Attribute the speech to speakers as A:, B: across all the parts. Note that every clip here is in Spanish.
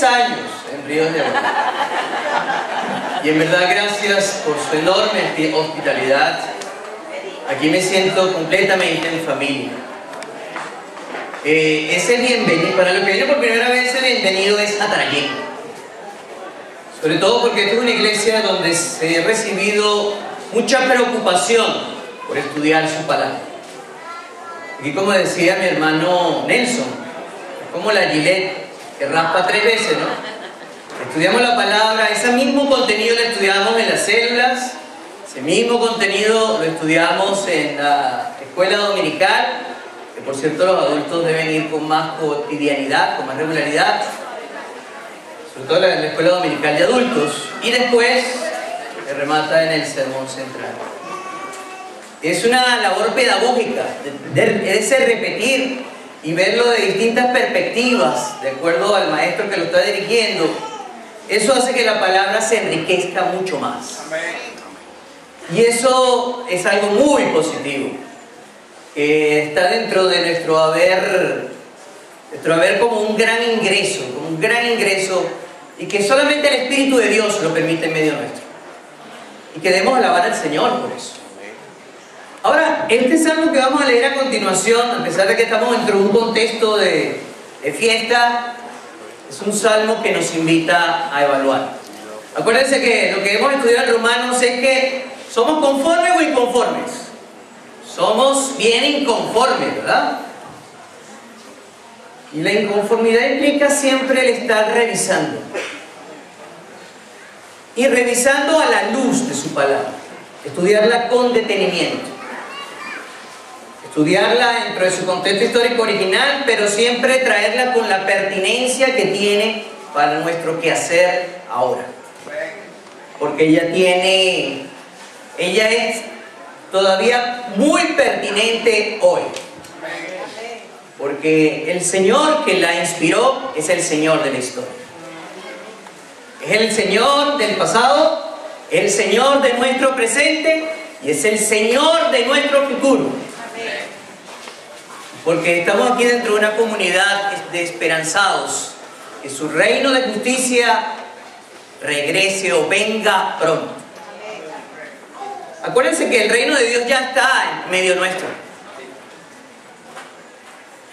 A: 10 años en Ríos de Janeiro. Y en verdad, gracias por su enorme hospitalidad. Aquí me siento completamente en familia. Ese bienvenido, para los que vienen por primera vez, el bienvenido es atrayente. Sobre todo porque esta es una iglesia donde se ha recibido mucha preocupación por estudiar su palabra. Aquí, como decía mi hermano Nelson, es como la Gillette que raspa 3 veces, ¿no? Estudiamos la palabra, ese mismo contenido lo estudiamos en las células, ese mismo contenido lo estudiamos en la escuela dominical, que por cierto los adultos deben ir con más cotidianidad, con más regularidad, sobre todo en la escuela dominical de adultos, y después se remata en el sermón central. Es una labor pedagógica, es repetir y verlo de distintas perspectivas, de acuerdo al maestro que lo está dirigiendo. Eso hace que la palabra se enriquezca mucho más. Y eso es algo muy positivo, que está dentro de nuestro haber como un gran ingreso, y que solamente el Espíritu de Dios lo permite en medio nuestro. Y que debemos alabar al Señor por eso. Ahora, este salmo que vamos a leer a continuación, a pesar de que estamos dentro de un contexto de fiesta, es un salmo que nos invita a evaluar. Acuérdense que lo que hemos estudiado en Romanos es que somos conformes o inconformes. Somos bien inconformes, ¿verdad? Y la inconformidad implica siempre el estar revisando. Y revisando a la luz de su palabra. Estudiarla con detenimiento. Estudiarla dentro de su contexto histórico original, pero siempre traerla con la pertinencia que tiene para nuestro quehacer ahora. Porque ella es todavía muy pertinente hoy. Porque el Señor que la inspiró es el Señor de la historia. Es el Señor del pasado, el Señor de nuestro presente y es el Señor de nuestro futuro. Porque estamos aquí dentro de una comunidad de esperanzados, que su reino de justicia regrese o venga pronto. Acuérdense que el reino de Dios ya está en medio nuestro.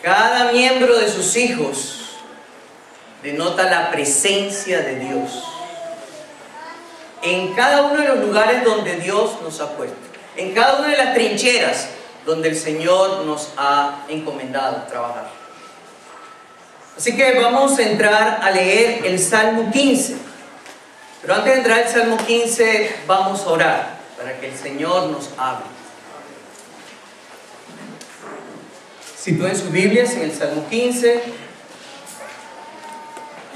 A: Cada miembro de sus hijos denota la presencia de Dios en cada uno de los lugares donde Dios nos ha puesto, en cada una de las trincheras donde el Señor nos ha encomendado trabajar. Así que vamos a entrar a leer el Salmo 15. Pero antes de entrar al Salmo 15, vamos a orar para que el Señor nos hable. Sitúen sus Biblias en el Salmo 15.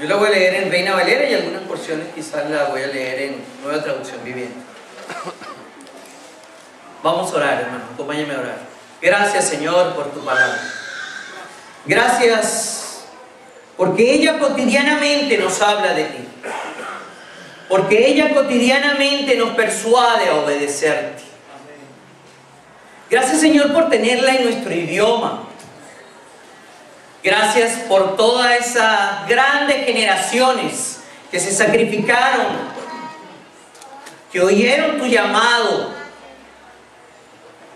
A: Yo la voy a leer en Reina Valera y algunas porciones quizás la voy a leer en Nueva Traducción Viviente. Vamos a orar, hermano, acompáñame a orar. Gracias, Señor, por tu palabra. Gracias porque ella cotidianamente nos habla de ti. Porque ella cotidianamente nos persuade a obedecerte. Gracias, Señor, por tenerla en nuestro idioma. Gracias por todas esas grandes generaciones que se sacrificaron, que oyeron tu llamado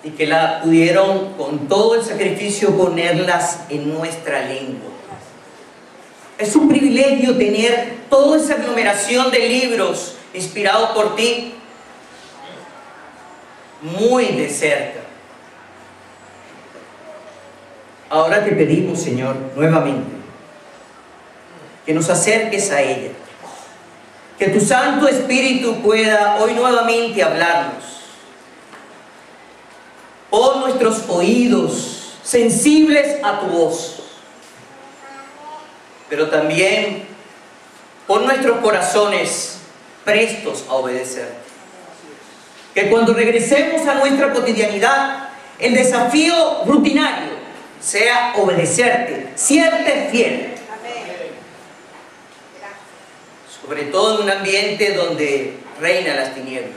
A: y que la pudieron con todo el sacrificio ponerlas en nuestra lengua. Es un privilegio tener toda esa aglomeración de libros inspirados por ti muy de cerca. Ahora te pedimos, Señor, nuevamente, que nos acerques a ella, que tu Santo Espíritu pueda hoy nuevamente hablarnos. Pon nuestros oídos sensibles a tu voz, pero también pon nuestros corazones prestos a obedecer. Que cuando regresemos a nuestra cotidianidad, el desafío rutinario sea obedecerte, serte fiel. Sobre todo en un ambiente donde reina las tinieblas.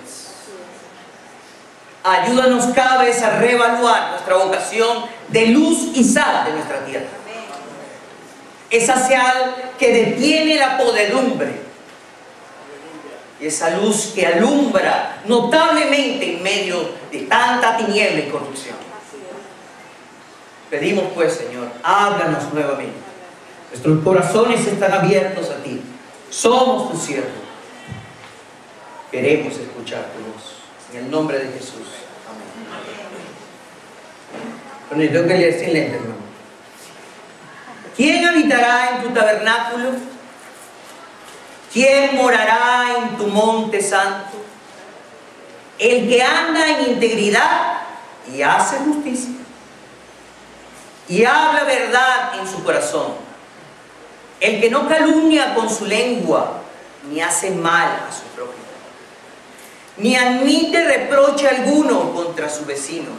A: Ayúdanos cada vez a reevaluar nuestra vocación de luz y sal de nuestra tierra. esa sal que detiene la podredumbre, y esa luz que alumbra notablemente en medio de tanta tiniebla y corrupción. Pedimos pues, Señor, háblanos nuevamente. Nuestros corazones están abiertos a ti. Somos tus siervos. Queremos escuchar tu voz. En el nombre de Jesús. Amén. Bueno, yo tengo que leer sin lente, hermano. ¿Quién habitará en tu tabernáculo? ¿Quién morará en tu monte santo? El que anda en integridad y hace justicia y habla verdad en su corazón. El que no calumnia con su lengua, ni hace mal a su prójimo, ni admite reproche alguno contra su vecino.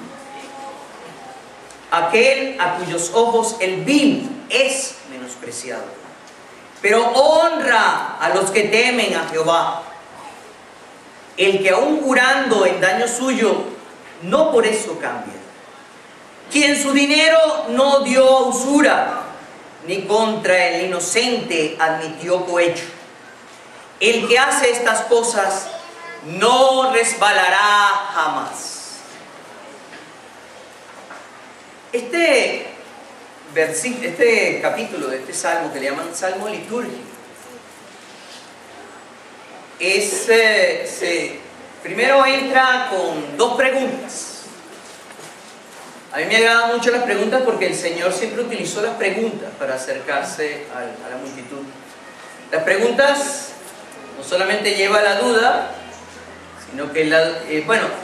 A: Aquel a cuyos ojos el vil es menospreciado, pero honra a los que temen a Jehová. El que aún jurando en daño suyo, no por eso cambia. Quien su dinero no dio a usura, ni contra el inocente admitió cohecho. El que hace estas cosas no resbalará jamás. Este capítulo de este salmo, que le llaman salmo litúrgico, primero entra con dos preguntas. A mí me agradan mucho las preguntas porque el Señor siempre utilizó las preguntas para acercarse a la multitud. Las preguntas no solamente lleva a la duda, sino que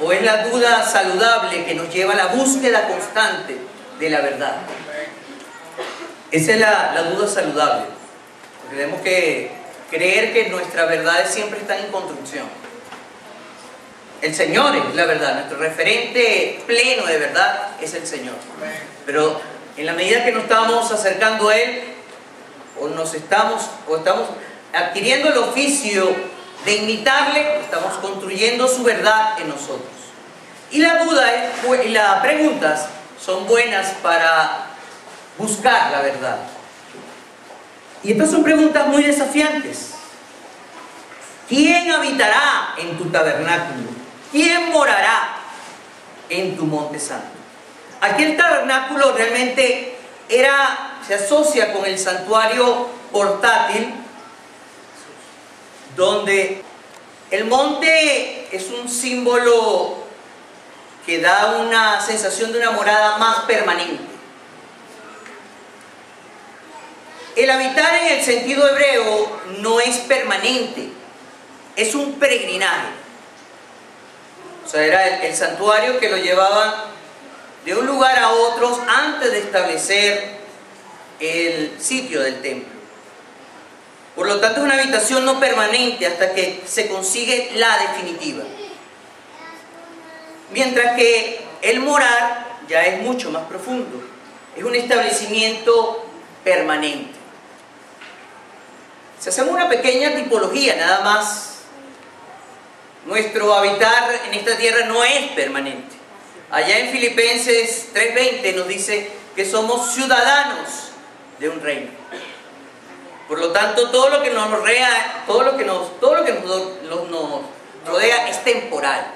A: o es la duda saludable que nos lleva a la búsqueda constante de la verdad. Esa es la duda saludable. Porque tenemos que creer que nuestras verdades siempre están en construcción. El Señor es la verdad, nuestro referente pleno de verdad es el Señor. Pero en la medida que nos estamos acercando a Él, o estamos adquiriendo el oficio de imitarle, estamos construyendo su verdad en nosotros. Y la duda y las preguntas son buenas para buscar la verdad. Y estas son preguntas muy desafiantes. ¿Quién habitará en tu tabernáculo? ¿Quién morará en tu monte santo? Aquí el tabernáculo realmente se asocia con el santuario portátil, donde el monte es un símbolo que da una sensación de una morada más permanente. El habitar en el sentido hebreo no es permanente, es un peregrinaje. O sea, era el santuario que lo llevaban de un lugar a otro antes de establecer el sitio del templo. Por lo tanto, es una habitación no permanente hasta que se consigue la definitiva. Mientras que el morar ya es mucho más profundo. Es un establecimiento permanente. Si hacemos una pequeña tipología nada más, nuestro habitar en esta tierra no es permanente. Allá en Filipenses 3:20 nos dice que somos ciudadanos de un reino. Por lo tanto, todo lo que nos rodea, todo lo que nos rodea es temporal.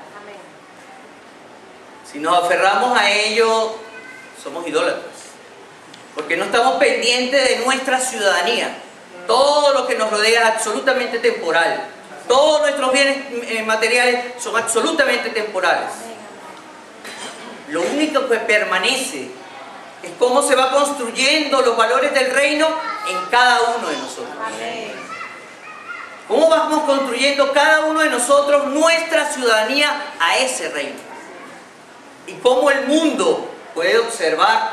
A: Si nos aferramos a ello, somos idólatras, porque no estamos pendientes de nuestra ciudadanía. Todo lo que nos rodea es absolutamente temporal. Todos nuestros bienes materiales son absolutamente temporales. Lo único que permanece es cómo se va construyendo los valores del reino en cada uno de nosotros. Cómo vamos construyendo cada uno de nosotros nuestra ciudadanía a ese reino. Y cómo el mundo puede observar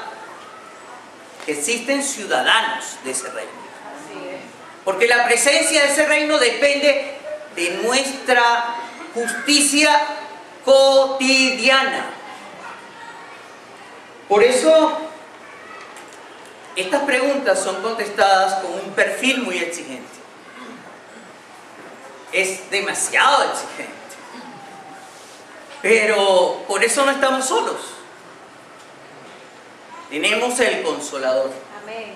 A: que existen ciudadanos de ese reino. Porque la presencia de ese reino depende de nuestra justicia cotidiana. Por eso, estas preguntas son contestadas con un perfil muy exigente. Es demasiado exigente. Pero por eso no estamos solos. Tenemos el Consolador.
B: Amén.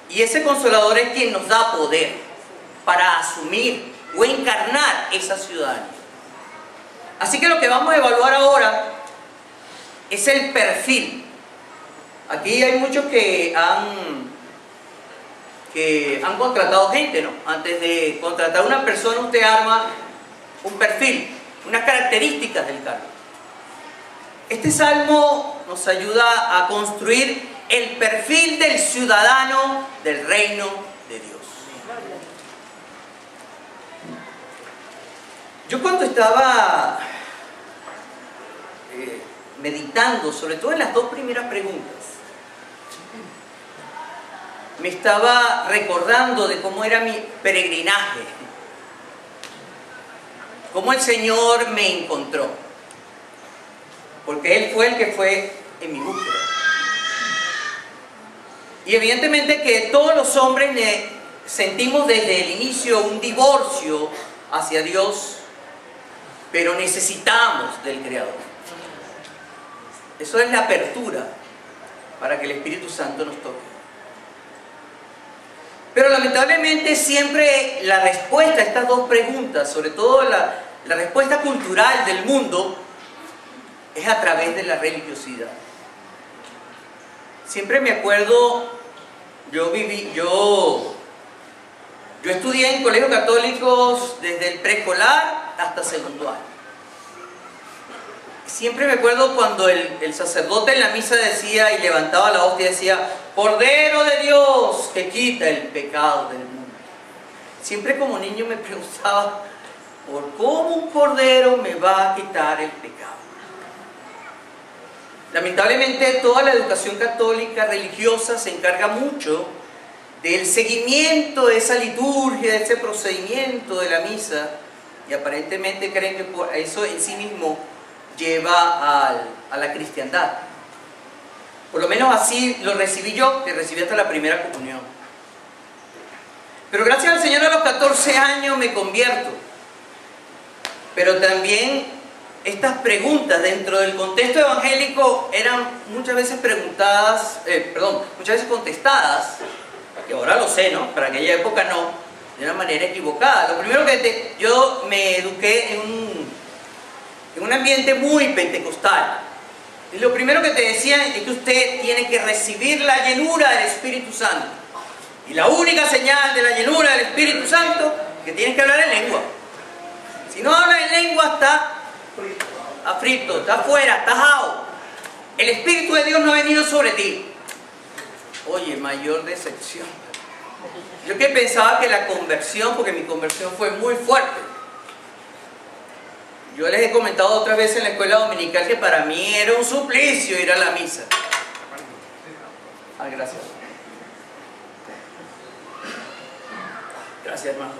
A: Y ese Consolador es quien nos da poder para asumir o encarnar esa ciudadanía. Así que lo que vamos a evaluar ahora es el perfil. Aquí hay muchos que han contratado gente, ¿no? Antes de contratar a una persona, usted arma un perfil, unas características del cargo. Este salmo nos ayuda a construir el perfil del ciudadano del reino de Dios. Yo cuando estaba meditando, sobre todo en las dos primeras preguntas, me estaba recordando de cómo era mi peregrinaje, cómo el Señor me encontró, porque Él fue el que fue en mi búsqueda. Y evidentemente que todos los hombres sentimos desde el inicio un divorcio hacia Dios, pero necesitamos del Creador. Eso es la apertura para que el Espíritu Santo nos toque. Pero lamentablemente siempre la respuesta a estas dos preguntas, sobre todo la respuesta cultural del mundo, es a través de la religiosidad. Siempre me acuerdo, yo estudié en colegios católicos desde el preescolar hasta segundo año. Siempre me acuerdo cuando el sacerdote en la misa decía y levantaba la hostia y decía: Cordero de Dios que quita el pecado del mundo. Siempre como niño me preguntaba: ¿por cómo un cordero me va a quitar el pecado? Lamentablemente toda la educación católica religiosa se encarga mucho del seguimiento de esa liturgia, de ese procedimiento de la misa, y aparentemente creen que por eso en sí mismo lleva a la cristiandad. Por lo menos así lo recibí yo, que recibí hasta la primera comunión. Pero gracias al Señor a los 14 años me convierto. Pero también estas preguntas dentro del contexto evangélico eran muchas veces muchas veces contestadas, que ahora lo sé, ¿no? Para aquella época no, de una manera equivocada. Lo primero que yo me eduqué en un ambiente muy pentecostal. Y lo primero que te decían es que usted tiene que recibir la llenura del Espíritu Santo. Y la única señal de la llenura del Espíritu Santo es que tienes que hablar en lengua. Si no hablas en lengua, está frito, está afuera, está jao. El Espíritu de Dios no ha venido sobre ti. Oye, mayor decepción. Yo que pensaba que la conversión, porque mi conversión fue muy fuerte. Yo les he comentado otras veces en la escuela dominical que para mí era un suplicio ir a la misa. Gracias. Gracias, hermano.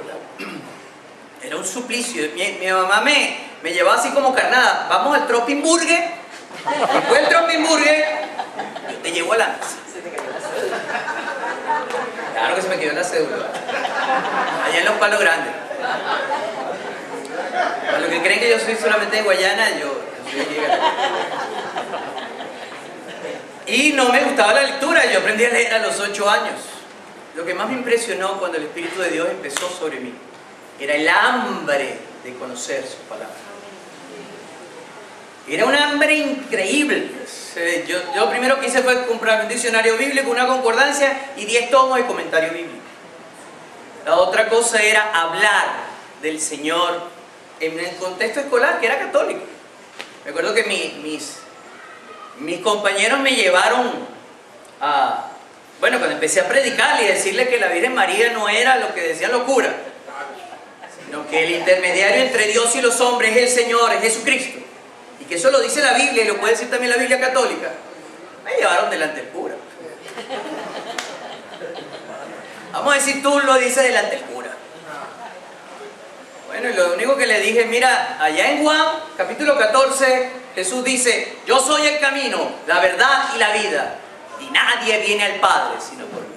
A: Era un suplicio. Mi mamá me llevaba así como carnada. Vamos al Tropinburger. Después del Tropinburger, yo te llevo a la misa. Claro que se me quedó la cédula. Allá en los Palos Grandes. Para los que creen que yo soy solamente de Guayana, yo soy de Guayana. Y no me gustaba la lectura, yo aprendí a leer a los 8 años. Lo que más me impresionó cuando el Espíritu de Dios empezó sobre mí era el hambre de conocer su palabra. Era un hambre increíble. Yo lo primero que hice fue comprar un diccionario bíblico, una concordancia y 10 tomos de comentario bíblico. La otra cosa era hablar del Señor en el contexto escolar, que era católico. Me acuerdo que mis compañeros me llevaron a... Bueno, cuando empecé a predicar y decirle que la Virgen María no era lo que decían los curas, sino que el intermediario entre Dios y los hombres es el Señor, es Jesucristo. Y que eso lo dice la Biblia y lo puede decir también la Biblia católica. Me llevaron delante del cura. Vamos a decir, tú lo dices delante del cura. Bueno, y lo único que le dije, mira, allá en Juan, capítulo 14, Jesús dice: yo soy el camino, la verdad y la vida, y nadie viene al Padre sino por mí.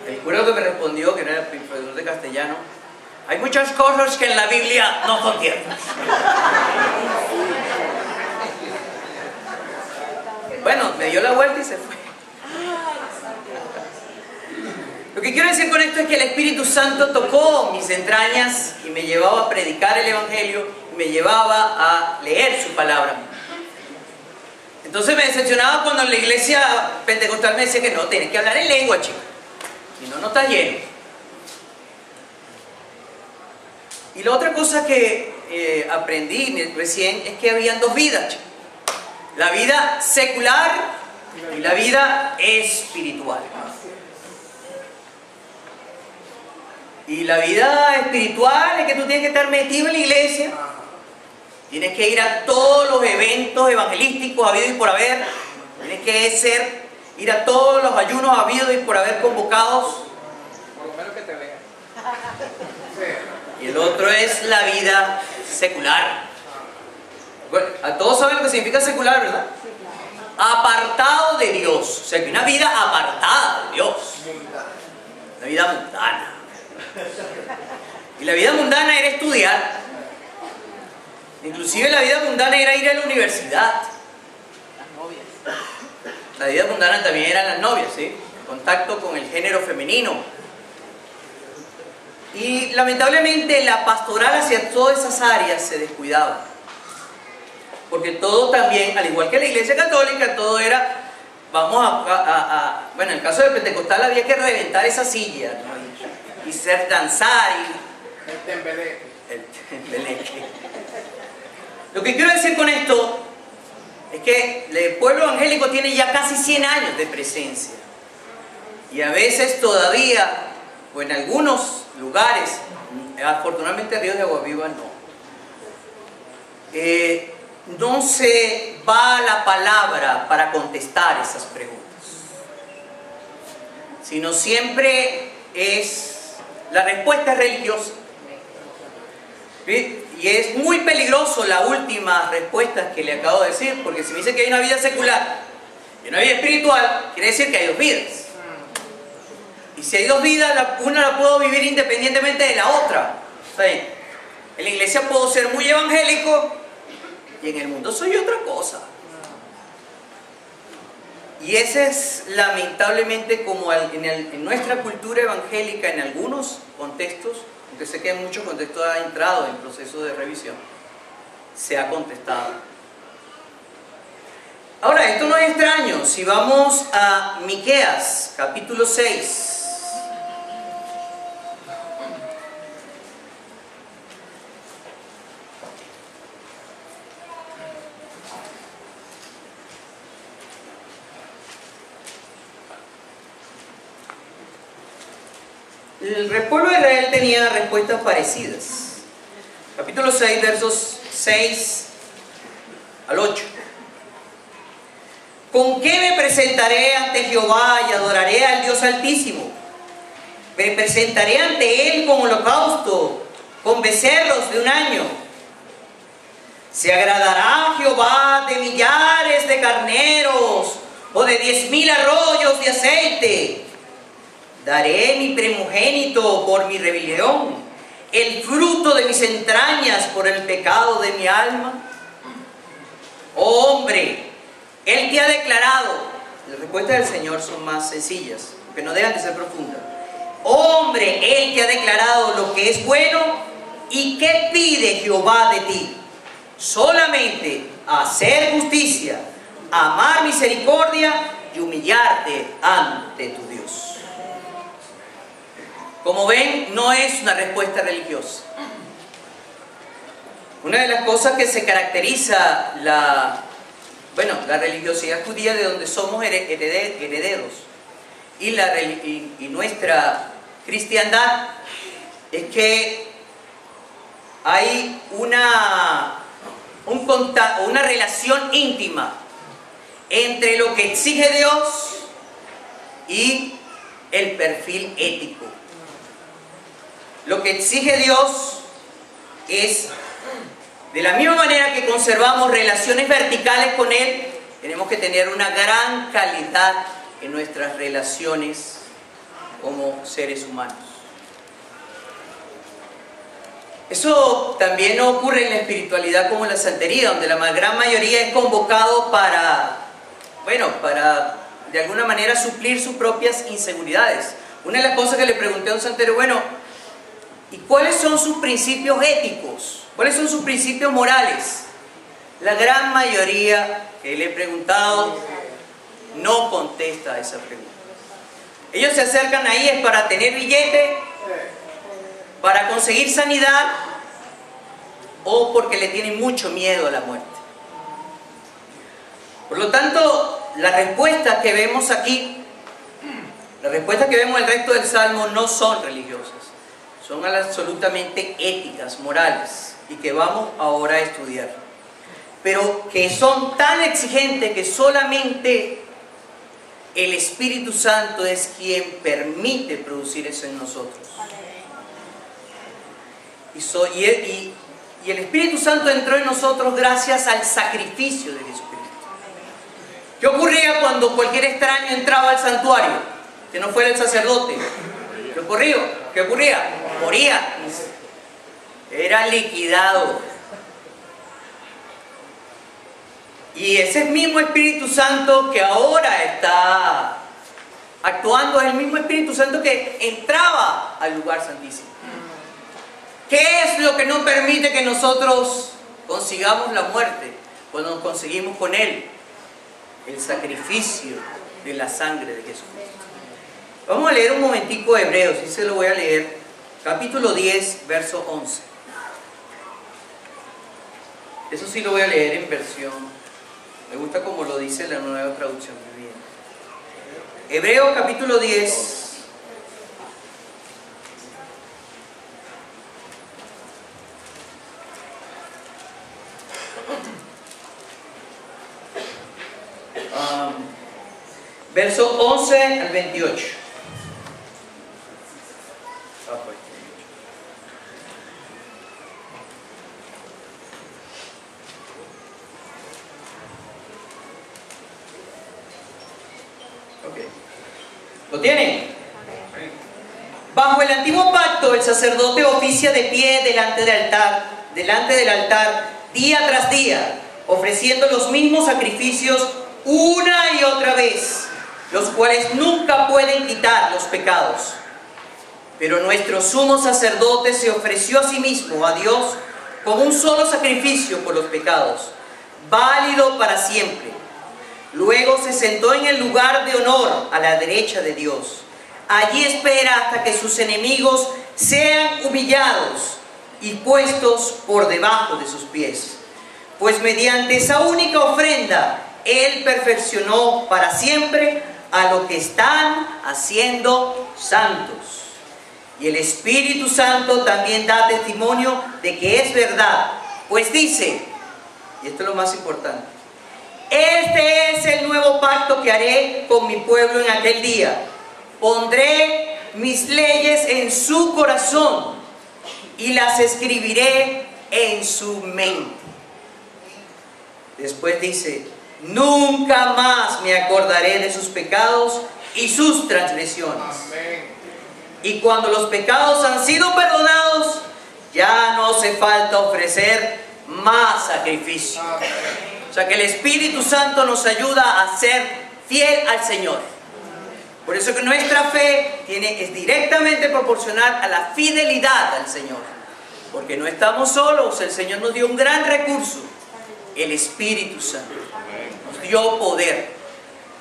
A: El cura que me respondió, que era el profesor de castellano: hay muchas cosas que en la Biblia no son ciertas. Bueno, me dio la vuelta y se fue. que quiero decir con esto es que el Espíritu Santo tocó mis entrañas y me llevaba a predicar el Evangelio, y me llevaba a leer su palabra. Entonces me decepcionaba cuando en la iglesia pentecostal me decía que no, tienes que hablar en lengua, chico, si no, no estás lleno. Y la otra cosa que aprendí recién es que habían dos vidas, chico. La vida secular y la vida espiritual. Y la vida espiritual es que tú tienes que estar metido en la iglesia, tienes que ir a todos los eventos evangelísticos habidos y por haber, tienes que ir a todos los ayunos habidos y por haber convocados.
B: Por lo menos que te vean.
A: Y el otro es la vida secular. Bueno, a todos saben lo que significa secular, ¿verdad? Apartado de Dios. O sea, que una vida apartada de Dios. Una vida mundana. Y la vida mundana era estudiar. Inclusive la vida mundana era ir a la universidad.
C: Las novias.
A: La vida mundana también eran las novias, ¿sí? Contacto con el género femenino. Y lamentablemente la pastoral hacia todas esas áreas se descuidaba. Porque todo también, al igual que la iglesia católica, todo era, bueno, en el caso del pentecostal había que reventar esa silla, ¿no? y ser danzar y...
B: El tembeleque.
A: El tembeleque. Lo que quiero decir con esto es que el pueblo evangélico tiene ya casi 100 años de presencia. Y a veces todavía, o en algunos lugares, afortunadamente Ríos de Agua Viva no. No se va la palabra para contestar esas preguntas, sino siempre la respuesta es religiosa. ¿Sí? Y es muy peligroso la última respuesta que le acabo de decir, porque si me dice que hay una vida secular y una vida espiritual, quiere decir que hay dos vidas. Y si hay dos vidas, una la puedo vivir independientemente de la otra. ¿Sí? En la iglesia puedo ser muy evangélico y en el mundo soy otra cosa. Y ese es lamentablemente como en nuestra cultura evangélica, en algunos contextos, aunque sé que en muchos contextos ha entrado en proceso de revisión, se ha contestado. Ahora, esto no es extraño. Si vamos a Miqueas, capítulo 6. El pueblo de Israel tenía respuestas parecidas. Capítulo 6, versos 6 al 8. ¿Con qué me presentaré ante Jehová y adoraré al Dios Altísimo? Me presentaré ante Él con holocausto, con becerros de un año. ¿Se agradará Jehová de millares de carneros o de 10,000 arroyos de aceite? Daré mi primogénito por mi rebelión, el fruto de mis entrañas por el pecado de mi alma. Oh hombre, Él te ha declarado. Las respuestas del Señor son más sencillas, porque no dejan de ser profundas. Oh hombre, Él te ha declarado lo que es bueno. ¿Y qué pide Jehová de ti? Solamente hacer justicia, amar misericordia y humillarte ante tu Dios. Como ven, no es una respuesta religiosa. Una de las cosas que se caracteriza la religiosidad judía, de donde somos herederos, y nuestra cristiandad, es que hay una relación íntima entre lo que exige Dios y el perfil ético. Lo que exige Dios es, de la misma manera que conservamos relaciones verticales con Él, tenemos que tener una gran calidad en nuestras relaciones como seres humanos. Eso también no ocurre en la espiritualidad como en la santería, donde la gran mayoría es convocado para de alguna manera suplir sus propias inseguridades. Una de las cosas que le pregunté a un santero, bueno, ¿y cuáles son sus principios éticos? ¿Cuáles son sus principios morales? La gran mayoría que le he preguntado no contesta a esa pregunta. Ellos se acercan ahí es para tener billete, para conseguir sanidad o porque le tienen mucho miedo a la muerte. Por lo tanto, las respuestas que vemos aquí, las respuestas que vemos en el resto del Salmo no son religiosas, son absolutamente éticas, morales, y que vamos ahora a estudiar. Pero que son tan exigentes que solamente el Espíritu Santo es quien permite producir eso en nosotros. Y el Espíritu Santo entró en nosotros gracias al sacrificio de Jesucristo. ¿Qué ocurría cuando cualquier extraño entraba al santuario, que no fuera el sacerdote? ¿Qué ocurría? Moría. Era liquidado. Y ese mismo Espíritu Santo que ahora está actuando es el mismo Espíritu Santo que entraba al lugar santísimo. ¿Qué es lo que no permite que nosotros consigamos la muerte cuando nos conseguimos con Él? El sacrificio de la sangre de Jesucristo. Vamos a leer un momentico Hebreos, y se lo voy a leer, capítulo 10, verso 11. Eso sí lo voy a leer en versión, me gusta como lo dice la Nueva Traducción Viviente. Hebreos capítulo 10, verso 11 al 28. ¿Lo tienen? Bajo el antiguo pacto, el sacerdote oficia de pie delante del altar, día tras día, ofreciendo los mismos sacrificios una y otra vez, los cuales nunca pueden quitar los pecados. Pero nuestro sumo sacerdote se ofreció a sí mismo, a Dios, como un solo sacrificio por los pecados, válido para siempre. Luego se sentó en el lugar de honor a la derecha de Dios. Allí espera hasta que sus enemigos sean humillados y puestos por debajo de sus pies. Pues mediante esa única ofrenda, Él perfeccionó para siempre a los que están haciendo santos. Y el Espíritu Santo también da testimonio de que es verdad. Pues dice, y esto es lo más importante, este es el nuevo pacto que haré con mi pueblo en aquel día. Pondré mis leyes en su corazón y las escribiré en su mente. Después dice, nunca más me acordaré de sus pecados y sus transgresiones. Y cuando los pecados han sido perdonados, ya no hace falta ofrecer más sacrificio. O sea que el Espíritu Santo nos ayuda a ser fiel al Señor. Por eso que nuestra fe es directamente proporcional a la fidelidad al Señor. Porque no estamos solos, el Señor nos dio un gran recurso, el Espíritu Santo. Nos dio poder.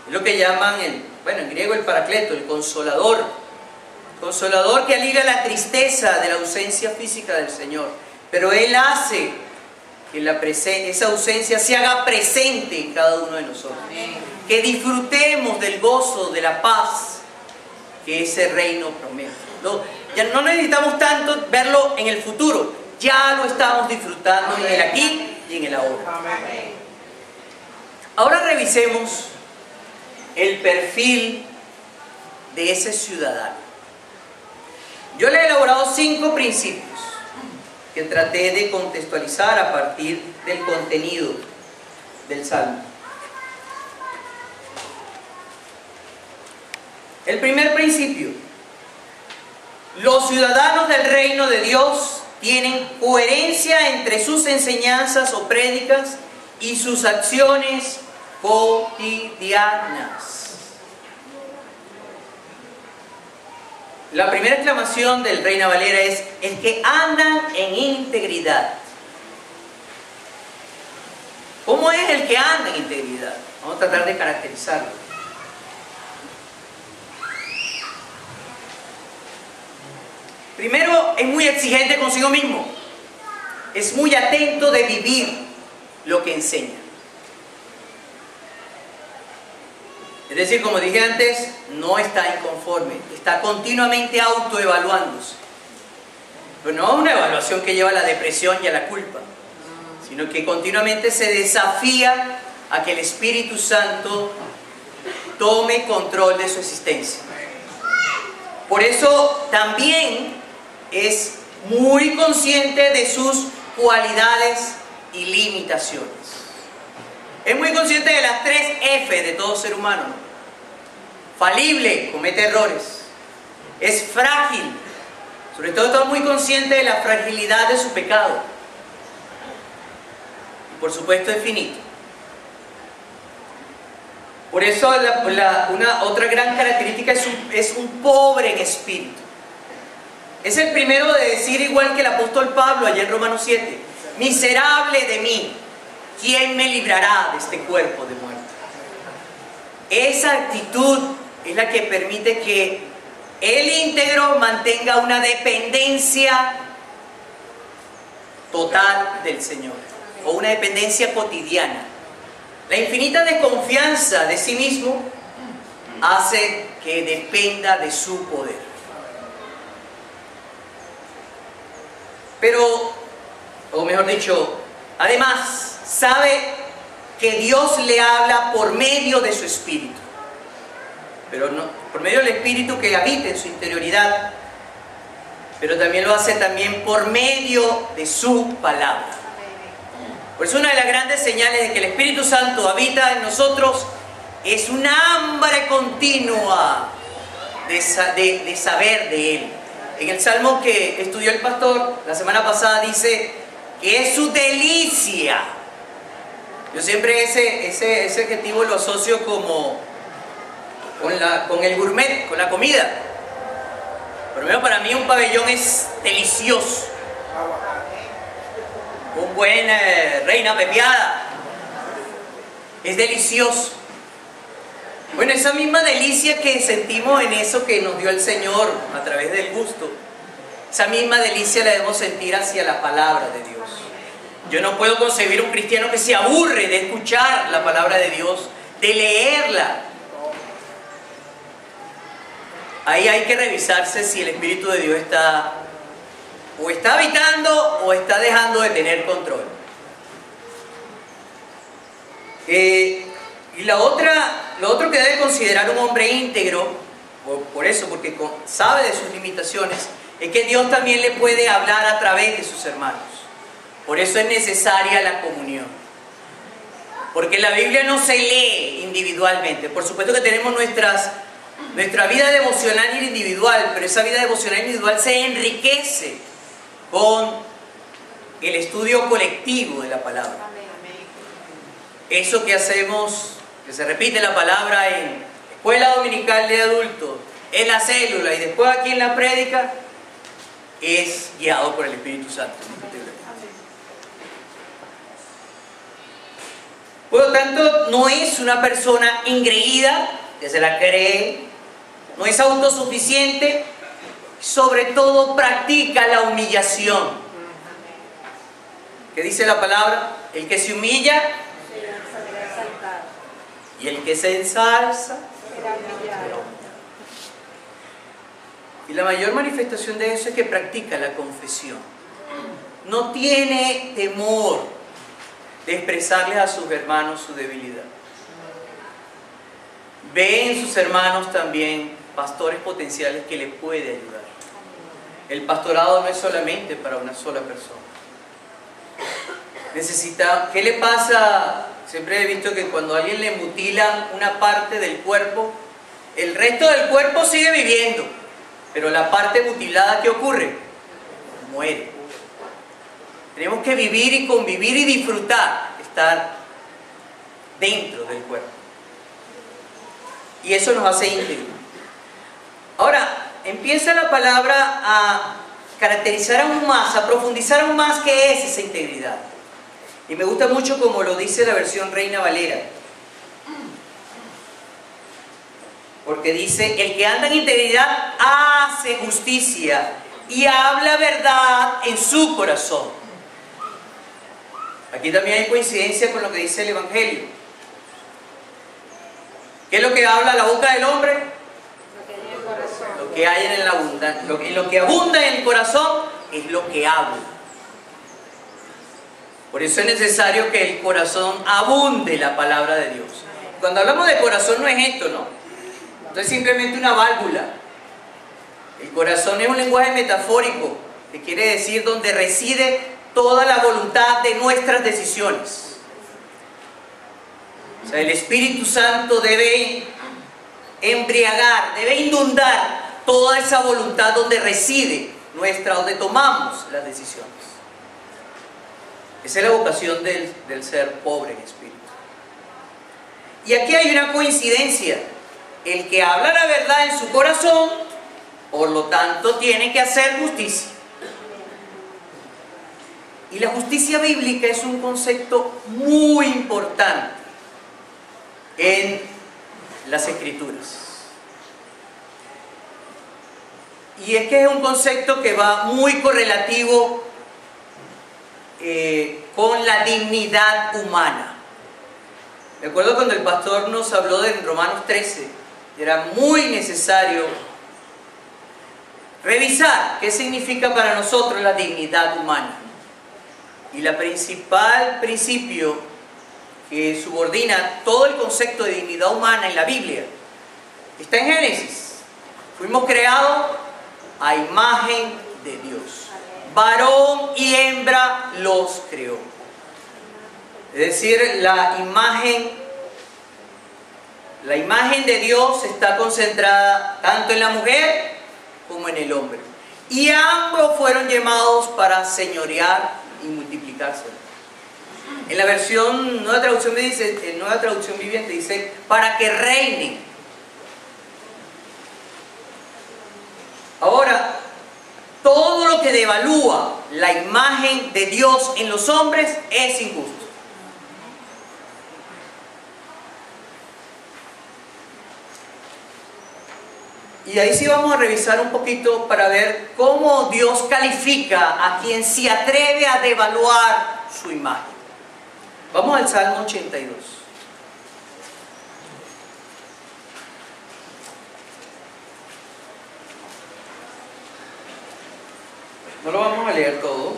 A: Es lo que llaman, en griego el paracleto, el consolador. Consolador que alivia la tristeza de la ausencia física del Señor. Pero Él hace que esa ausencia se haga presente en cada uno de nosotros. Que disfrutemos del gozo, de la paz que ese reino promete. Ya no necesitamos tanto verlo en el futuro, ya lo estamos disfrutando en el aquí y en el ahora. Ahora revisemos el perfil de ese ciudadano. Yo le he elaborado 5 principios que traté de contextualizar a partir del contenido del Salmo. El primer principio: los ciudadanos del reino de Dios tienen coherencia entre sus enseñanzas o prédicas y sus acciones cotidianas. La primera exclamación del Reina Valera es: el que andan en integridad. ¿Cómo es el que anda en integridad? Vamos a tratar de caracterizarlo. Primero, es muy exigente consigo mismo. Es muy atento de vivir lo que enseña. Es decir, como dije antes, no está inconforme, está continuamente autoevaluándose. Pero no una evaluación que lleva a la depresión y a la culpa, sino que continuamente se desafía a que el Espíritu Santo tome control de su existencia. Por eso también es muy consciente de sus cualidades y limitaciones. Es muy consciente de las 3 F de todo ser humano, ¿no? Falible, comete errores. Es frágil. Sobre todo está muy consciente de la fragilidad de su pecado. Y por supuesto es finito. Por eso una otra gran característica es un pobre en espíritu. Es el primero de decir, igual que el apóstol Pablo allá en Romanos 7, miserable de mí, ¿quién me librará de este cuerpo de muerte? Esa actitud es la que permite que el íntegro mantenga una dependencia total del Señor, o una dependencia cotidiana. La infinita desconfianza de sí mismo hace que dependa de su poder. Pero, o mejor dicho, además, sabe que Dios le habla por medio de su Espíritu. Pero no, por medio del Espíritu que habita en su interioridad. Pero también lo hace también por medio de su palabra. Por eso una de las grandes señales de que el Espíritu Santo habita en nosotros es una hambre continua de saber de Él. En el Salmo que estudió el pastor la semana pasada dice que es su delicia. Yo siempre ese adjetivo lo asocio como con el gourmet, con la comida. Por lo menos para mí un pabellón es delicioso. Un buen reina pepiada es delicioso. Bueno, esa misma delicia que sentimos en eso que nos dio el Señor a través del gusto, esa misma delicia la debemos sentir hacia la palabra de Dios. Yo no puedo concebir un cristiano que se aburre de escuchar la palabra de Dios, de leerla. Ahí hay que revisarse si el Espíritu de Dios está habitando o está dejando de tener control. Y lo otro que debe considerar un hombre íntegro, porque sabe de sus limitaciones, es que Dios también le puede hablar a través de sus hermanos. Por eso es necesaria la comunión. Porque la Biblia no se lee individualmente. Por supuesto que tenemos nuestra vida devocional individual, pero esa vida devocional individual se enriquece con el estudio colectivo de la palabra. Eso que hacemos, que se repite la palabra en escuela dominical de adultos, en la célula y después aquí en la prédica, es guiado por el Espíritu Santo. Por lo tanto, no es una persona ingreída, que se la cree, no es autosuficiente, sobre todo practica la humillación. ¿Qué dice la palabra? El que se humilla y el que se ensalza será humillado. Y la mayor manifestación de eso es que practica la confesión. No tiene temor de expresarles a sus hermanos su debilidad. Ve en sus hermanos también pastores potenciales que le puede ayudar. El pastorado no es solamente para una sola persona. ¿Qué le pasa? Siempre he visto que cuando a alguien le mutilan una parte del cuerpo, el resto del cuerpo sigue viviendo, pero la parte mutilada, ¿qué ocurre? Muere. Tenemos que vivir y convivir y disfrutar, estar dentro del cuerpo. Y eso nos hace íntegros. Ahora, empieza la palabra a caracterizar aún más, a profundizar aún más qué es esa integridad. Y me gusta mucho como lo dice la versión Reina Valera. Porque dice, el que anda en integridad hace justicia y habla verdad en su corazón. Aquí también hay coincidencia con lo que dice el Evangelio. ¿Qué es lo que habla la boca del hombre? Lo que hay en la abundancia. Lo que abunda en el corazón es lo que habla. Por eso es necesario que el corazón abunde la palabra de Dios. Cuando hablamos de corazón no es esto, ¿no? No es simplemente una válvula. El corazón es un lenguaje metafórico que quiere decir donde reside toda la voluntad de nuestras decisiones. O sea, el Espíritu Santo debe embriagar, debe inundar toda esa voluntad donde reside nuestra, donde tomamos las decisiones. Esa es la vocación del ser pobre en espíritu. Y aquí hay una coincidencia. El que habla la verdad en su corazón, por lo tanto, tiene que hacer justicia. Y la justicia bíblica es un concepto muy importante en las Escrituras. Y es que es un concepto que va muy correlativo con la dignidad humana. Me acuerdo cuando el pastor nos habló de Romanos 13, era muy necesario revisar qué significa para nosotros la dignidad humana. Y la principal principio que subordina todo el concepto de dignidad humana en la Biblia está en Génesis. Fuimos creados a imagen de Dios. Varón y hembra los creó. Es decir, la imagen de Dios está concentrada tanto en la mujer como en el hombre. Y ambos fueron llamados para señorear y multiplicarse. En la versión Nueva Traducción Viviente dice, para que reinen. Ahora, todo lo que devalúa la imagen de Dios en los hombres es injusto. Y ahí sí vamos a revisar un poquito para ver cómo Dios califica a quien se atreve a devaluar su imagen. Vamos al Salmo 82. No lo vamos a leer todo.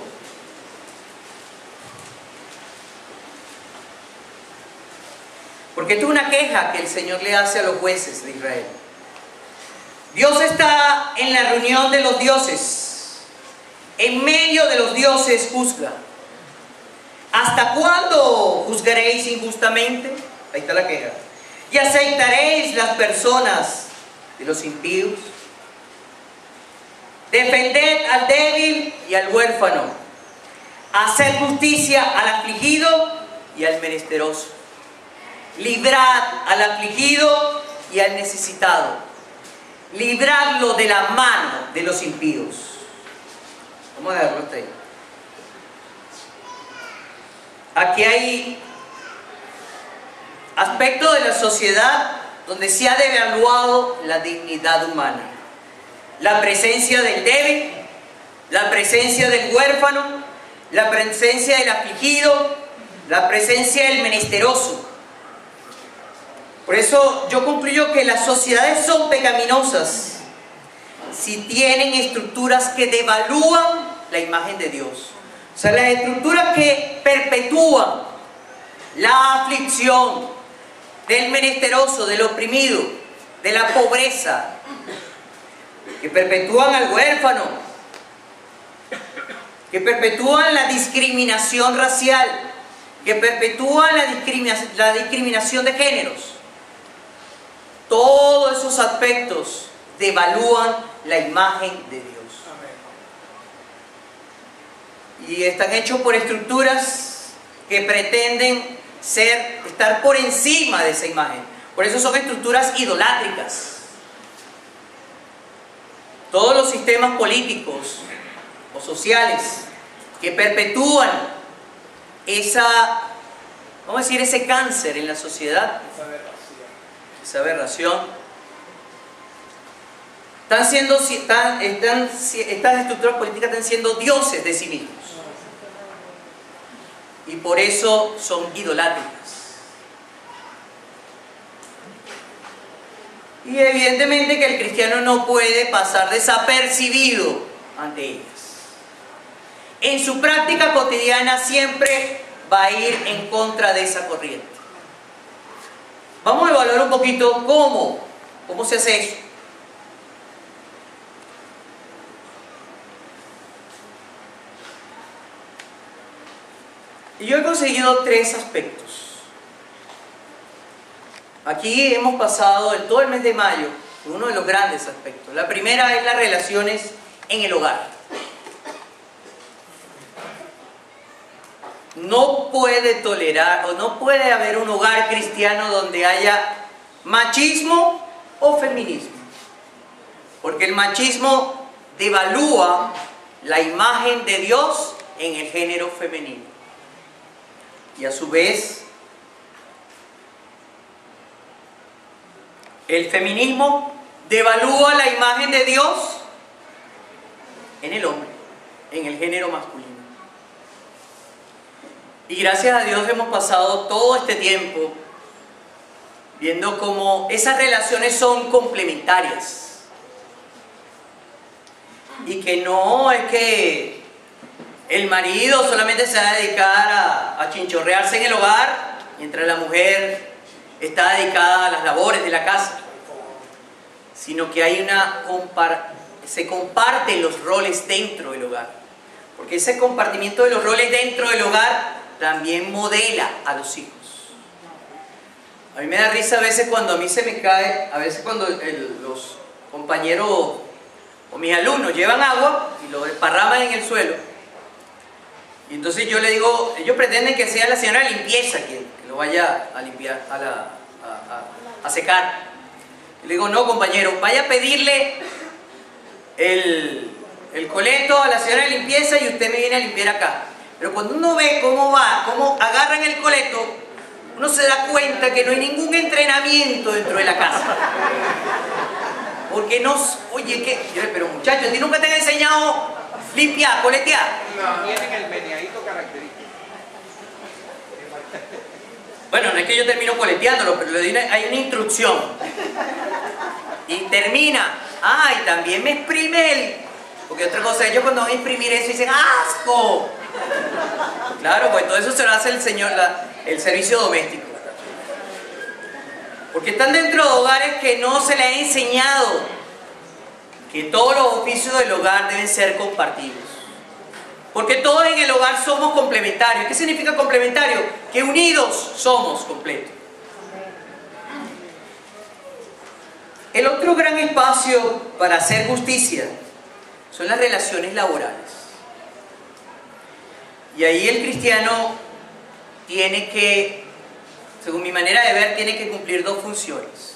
A: Porque esto es una queja que el Señor le hace a los jueces de Israel. Dios está en la reunión de los dioses. En medio de los dioses juzga. ¿Hasta cuándo juzgaréis injustamente? Ahí está la queja. ¿Y aceptaréis las personas de los impíos? Defended al débil y al huérfano. Haced justicia al afligido y al menesteroso. Librad al afligido y al necesitado. Libradlo de la mano de los impíos. Vamos a dejarlo hasta ahí. Aquí hay aspectos de la sociedad donde se ha devaluado la dignidad humana. La presencia del débil, la presencia del huérfano, la presencia del afligido, la presencia del menesteroso. Por eso yo concluyo que las sociedades son pecaminosas si tienen estructuras que devalúan la imagen de Dios. O sea, las estructuras que perpetúan la aflicción del menesteroso, del oprimido, de la pobreza, que perpetúan al huérfano, que perpetúan la discriminación racial, que perpetúan la discriminación de géneros. Todos esos aspectos devalúan la imagen de Dios. Y están hechos por estructuras que pretenden estar por encima de esa imagen. Por eso son estructuras idolátricas. todos los sistemas políticos o sociales que perpetúan vamos a decir, ese cáncer en la sociedad, esa aberración, estas estructuras políticas están siendo dioses de sí mismos. Y por eso son idolátricas. Y evidentemente que el cristiano no puede pasar desapercibido ante ellas. En su práctica cotidiana siempre va a ir en contra de esa corriente. Vamos a evaluar un poquito cómo se hace eso. Y yo he conseguido 3 aspectos. Aquí hemos pasado en todo el mes de mayo por uno de los grandes aspectos. La primera es las relaciones en el hogar. No puede tolerar o no puede haber un hogar cristiano donde haya machismo o feminismo. Porque el machismo devalúa la imagen de Dios en el género femenino. Y a su vez, el feminismo devalúa la imagen de Dios en el hombre, en el género masculino. Y gracias a Dios hemos pasado todo este tiempo viendo cómo esas relaciones son complementarias. Y que no es que el marido solamente se va a dedicar a chinchorrearse en el hogar, mientras la mujer está dedicada a las labores de la casa, sino que hay se comparten los roles dentro del hogar, porque ese compartimiento de los roles dentro del hogar también modela a los hijos. A mí me da risa a veces cuando a mí se me cae, a veces cuando los compañeros o mis alumnos llevan agua y lo desparraman en el suelo. Y entonces yo le digo, ellos pretenden que sea la señora de limpieza que lo vaya a limpiar, a secar. Y le digo, no compañero, vaya a pedirle el coleto a la señora de limpieza y usted me viene a limpiar acá. Pero cuando uno ve cómo agarran el coleto, uno se da cuenta que no hay ningún entrenamiento dentro de la casa. Porque oye, pero muchachos, ¿a ti nunca te han enseñado limpiar, coletear?
B: No, tienen el meneadito característico.
A: Bueno, no es que yo termino coleteándolo, pero hay una instrucción. Y termina. Y también me exprime porque otra cosa, ellos cuando van a imprimir eso dicen ¡asco! Claro, pues todo eso se lo hace el servicio doméstico. Porque están dentro de hogares que no se les ha enseñado que todos los oficios del hogar deben ser compartidos. Porque todos en el hogar somos complementarios. ¿Qué significa complementario? Que unidos somos completos. El otro gran espacio para hacer justicia son las relaciones laborales. Y ahí el cristiano tiene que, según mi manera de ver, tiene que cumplir 2 funciones.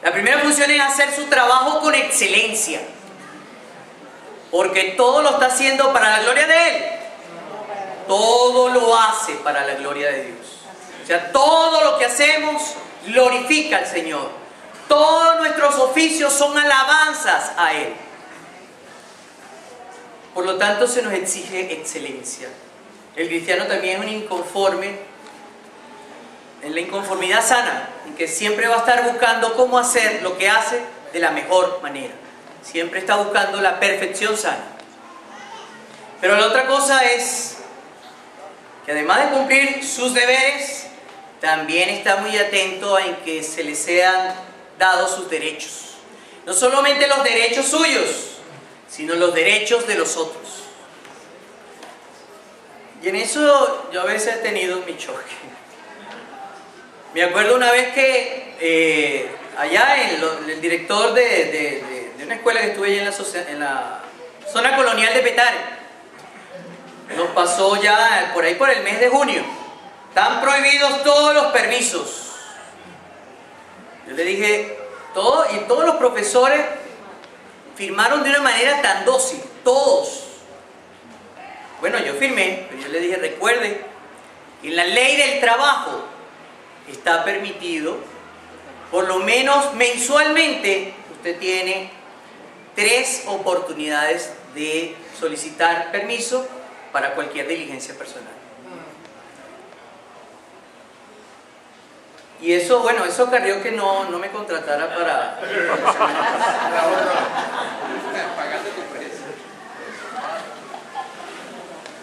A: La primera función es hacer su trabajo con excelencia, porque todo lo está haciendo para la gloria de Él. Todo lo hace para la gloria de Dios. O sea, todo lo que hacemos glorifica al Señor. Todos nuestros oficios son alabanzas a Él. Por lo tanto, se nos exige excelencia. El cristiano también es un inconforme, en la inconformidad sana, en que siempre va a estar buscando cómo hacer lo que hace de la mejor manera. Siempre está buscando la perfección sana. Pero la otra cosa es que además de cumplir sus deberes, también está muy atento en que se le sean dados sus derechos. No solamente los derechos suyos, sino los derechos de los otros. Y en eso yo a veces he tenido mi choque. Me acuerdo una vez que allá el director de una escuela que estuve allá en la zona colonial de Petare, nos pasó ya por ahí por el mes de junio. Están prohibidos todos los permisos. Yo le dije, todos los profesores firmaron de una manera tan dócil, todos. Bueno, yo firmé, pero yo le dije, recuerde, en la ley del trabajo está permitido, por lo menos mensualmente, usted tiene 3 oportunidades de solicitar permiso para cualquier diligencia personal. Y eso, bueno, eso acarrió que no me contratara para...
B: Pagando tu precio.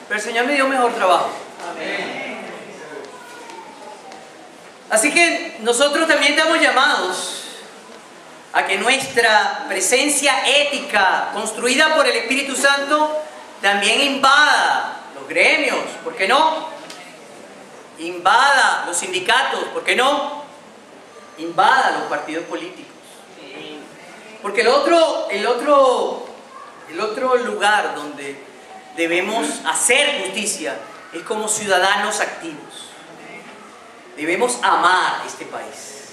A: Pero el Señor me dio mejor trabajo. Así que nosotros también estamos llamados a que nuestra presencia ética, construida por el Espíritu Santo, también invada los gremios, ¿por qué no? Invada los sindicatos, ¿por qué no? Invada los partidos políticos. Porque el otro lugar donde debemos hacer justicia es como ciudadanos activos. Debemos amar este país.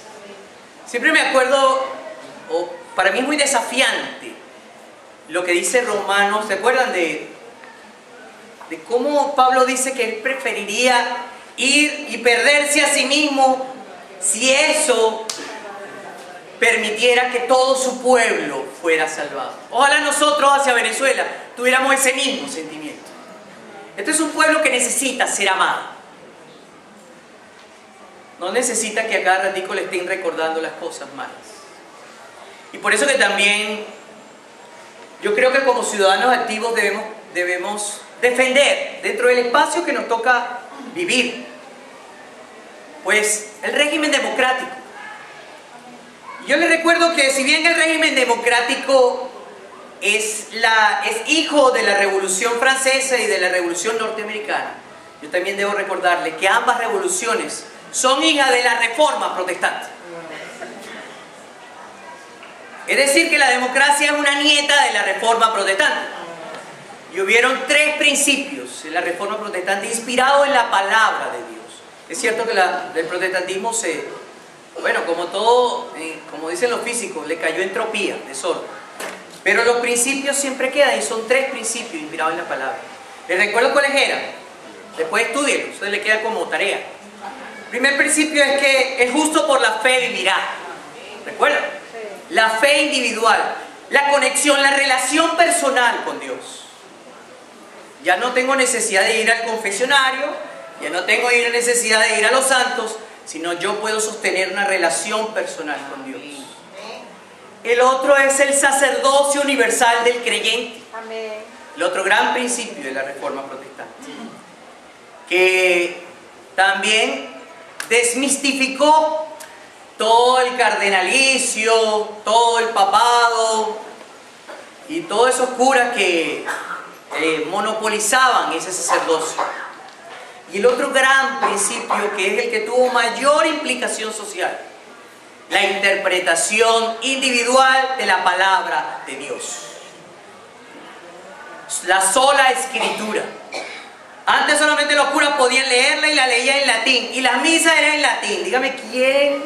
A: Siempre me acuerdo, para mí es muy desafiante lo que dice Romanos. ¿Se acuerdan de cómo Pablo dice que él preferiría ir y perderse a sí mismo si eso permitiera que todo su pueblo fuera salvado? Ojalá nosotros hacia Venezuela tuviéramos ese mismo sentimiento. Este es un pueblo que necesita ser amado. No necesita que a cada ratico le estén recordando las cosas malas. Y por eso que también yo creo que como ciudadanos activos debemos defender dentro del espacio que nos toca vivir, pues el régimen democrático. Yo les recuerdo que si bien el régimen democrático es hijo de la Revolución Francesa y de la Revolución Norteamericana, yo también debo recordarle que ambas revoluciones son hijas de la Reforma Protestante. Es decir, que la democracia es una nieta de la Reforma Protestante. Y hubieron 3 principios en la Reforma Protestante inspirados en la palabra de Dios. Es cierto que el protestantismo bueno, como todo, como dicen los físicos, le cayó entropía, desorden. Pero los principios siempre quedan y son 3 principios inspirados en la palabra. Les recuerdo cuáles eran. Después estudienlo, eso le queda como tarea. El primer principio es que el justo por la fe vivirá. ¿Recuerdan? La fe individual, la conexión, la relación personal con Dios. Ya no tengo necesidad de ir al confesionario, ya no tengo necesidad de ir a los santos, sino yo puedo sostener una relación personal con Dios. El otro es el sacerdocio universal del creyente. El otro gran principio de la Reforma Protestante, que también desmistificó todo el cardenalicio, todo el papado y todos esos curas que monopolizaban ese sacerdocio. Y el otro gran principio, que es el que tuvo mayor implicación social, la interpretación individual de la palabra de Dios. La sola escritura. Antes solamente los curas podían leerla y la leían en latín. Y las misas eran en latín. Dígame quién.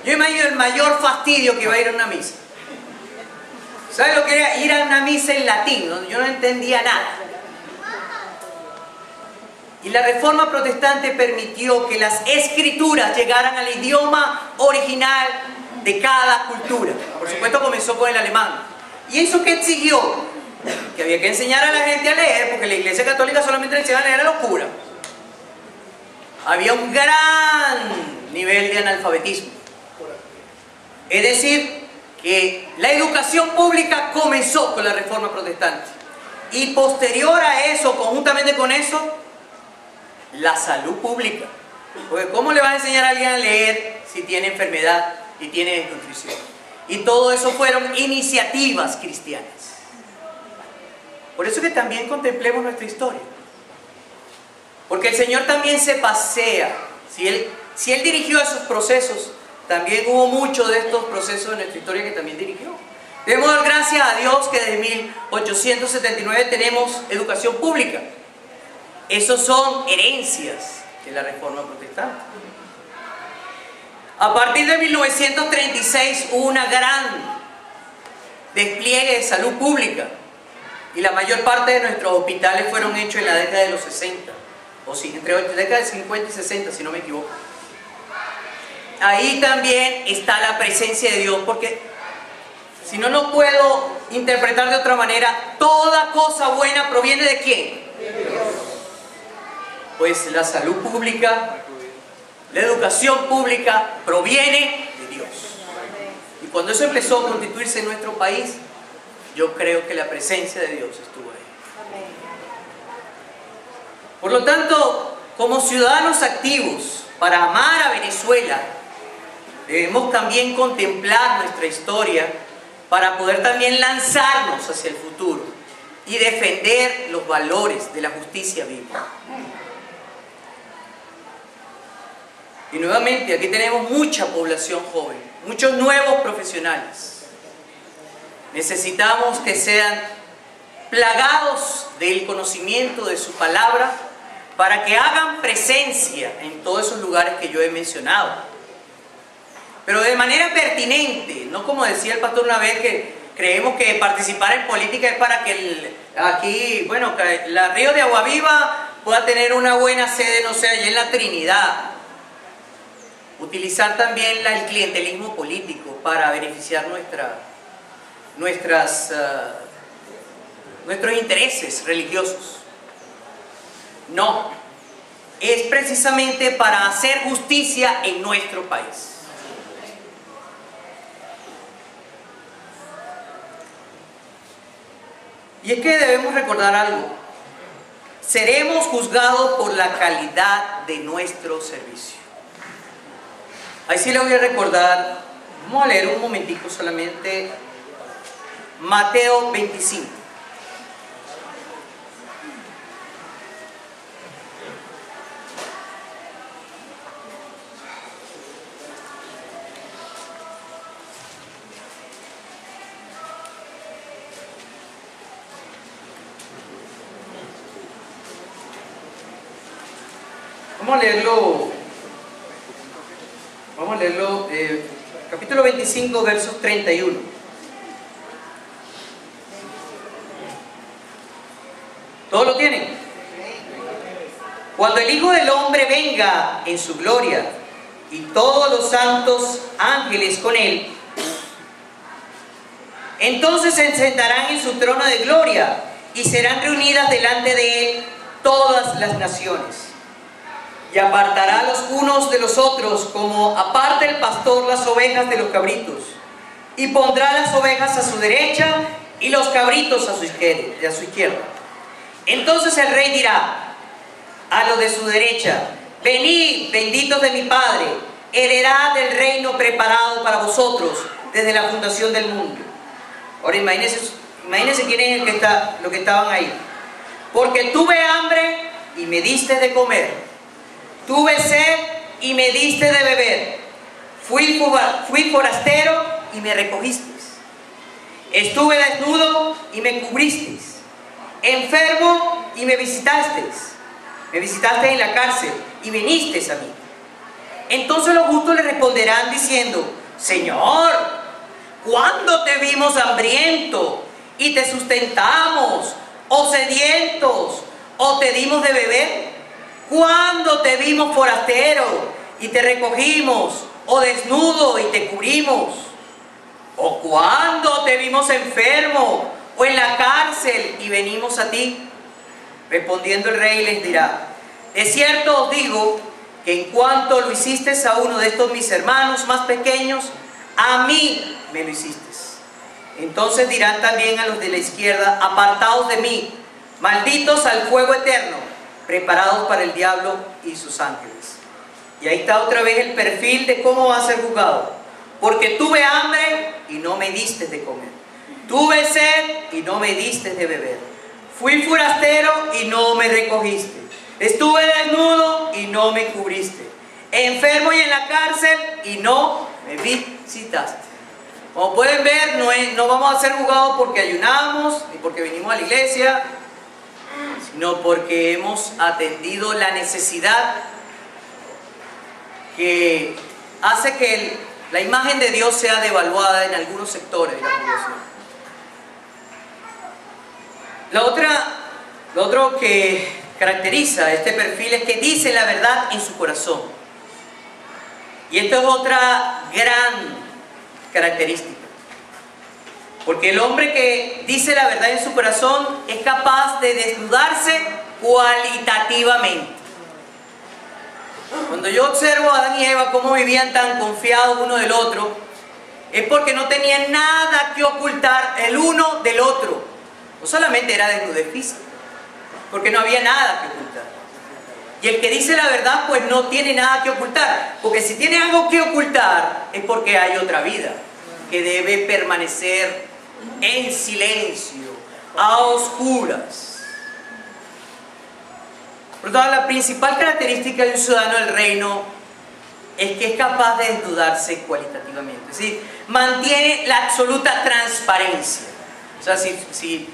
A: Yo imagino el mayor fastidio que iba a ir a una misa. ¿Sabes lo que era ir a una misa en latín? Donde yo no entendía nada. Y la Reforma Protestante permitió que las escrituras llegaran al idioma original de cada cultura. Por supuesto comenzó con el alemán. ¿Y eso qué exigió? Que había que enseñar a la gente a leer, porque la Iglesia Católica solamente le enseñaba a leer a los curas. Había un gran nivel de analfabetismo. Es decir, que la educación pública comenzó con la Reforma Protestante. Y posterior a eso, conjuntamente con eso, la salud pública. Porque ¿cómo le vas a enseñar a alguien a leer si tiene enfermedad y tiene desnutrición? Y todo eso fueron iniciativas cristianas. Por eso que también contemplemos nuestra historia. Porque el Señor también se pasea. Si Él dirigió esos procesos, también hubo muchos de estos procesos en nuestra historia que también dirigió. Debemos dar gracias a Dios que desde 1879 tenemos educación pública. Esos son herencias de la Reforma Protestante. A partir de 1936 hubo una gran despliegue de salud pública. Y la mayor parte de nuestros hospitales fueron hechos en la década de los 60. O sí, entre la década de 50 y 60, si no me equivoco. Ahí también está la presencia de Dios, porque si no, no puedo interpretar de otra manera. Toda cosa buena proviene ¿de quién? De Dios. Pues la salud pública, la educación pública proviene de Dios. Y cuando eso empezó a constituirse en nuestro país, yo creo que la presencia de Dios estuvo ahí. Por lo tanto, como ciudadanos activos, para amar a Venezuela, debemos también contemplar nuestra historia para poder también lanzarnos hacia el futuro y defender los valores de la justicia bíblica. Y nuevamente, aquí tenemos mucha población joven, muchos nuevos profesionales. Necesitamos que sean plagados del conocimiento de su palabra para que hagan presencia en todos esos lugares que yo he mencionado. Pero de manera pertinente, no como decía el pastor una vez, que creemos que participar en política es para que que la Río de Agua Viva pueda tener una buena sede, no sé, allá en la Trinidad. Utilizar también el clientelismo político para beneficiar nuestros intereses religiosos. No, es precisamente para hacer justicia en nuestro país. Y es que debemos recordar algo. Seremos juzgados por la calidad de nuestro servicio. Ahí sí le voy a recordar, vamos a leer un momentico solamente, Mateo 25. Vamos a leerlo, capítulo 25, versos 31. ¿Todos lo tienen? Cuando el Hijo del Hombre venga en su gloria y todos los santos ángeles con él, entonces se sentarán en su trono de gloria y serán reunidas delante de él todas las naciones. Y apartará los unos de los otros, como aparta el pastor las ovejas de los cabritos. Y pondrá las ovejas a su derecha y los cabritos a su izquierda. Entonces el rey dirá a los de su derecha: venid, benditos de mi Padre, heredad del reino preparado para vosotros desde la fundación del mundo. Ahora imagínense quién es los que estaban ahí. Porque tuve hambre y me diste de comer. Tuve sed y me diste de beber. Fui forastero y me recogisteis. Estuve desnudo y me cubristeis. Enfermo y me visitasteis. Me visitasteis en la cárcel y vinisteis a mí. Entonces los justos le responderán diciendo: Señor, ¿cuándo te vimos hambriento y te sustentamos, o sedientos, o te dimos de beber? ¿Cuándo te vimos forastero y te recogimos, o desnudo y te cubrimos? ¿O cuándo te vimos enfermo o en la cárcel y venimos a ti? Respondiendo el rey les dirá: de cierto os digo que en cuanto lo hiciste a uno de estos mis hermanos más pequeños, a mí me lo hiciste. Entonces dirán también a los de la izquierda: apartaos de mí, malditos al fuego eterno, preparados para el diablo y sus ángeles. Y ahí está otra vez el perfil de cómo va a ser juzgado. Porque tuve hambre y no me diste de comer. Tuve sed y no me diste de beber. Fui forastero y no me recogiste. Estuve desnudo y no me cubriste. Enfermo y en la cárcel y no me visitaste. Como pueden ver, no vamos a ser juzgados porque ayunamos ni porque venimos a la iglesia, sino porque hemos atendido la necesidad que hace que la imagen de Dios sea devaluada en algunos sectores de la población. Lo otro que caracteriza a este perfil es que dice la verdad en su corazón. Y esta es otra gran característica. Porque el hombre que dice la verdad en su corazón es capaz de desnudarse cualitativamente. Cuando yo observo a Adán y Eva cómo vivían tan confiados uno del otro, es porque no tenían nada que ocultar el uno del otro. No solamente era desnudez física, porque no había nada que ocultar. Y el que dice la verdad pues no tiene nada que ocultar, porque si tiene algo que ocultar es porque hay otra vida que debe permanecer en silencio, a oscuras. Por lo tanto, la principal característica de un ciudadano del reino es que es capaz de desnudarse cualitativamente, es decir, mantiene la absoluta transparencia. O sea, si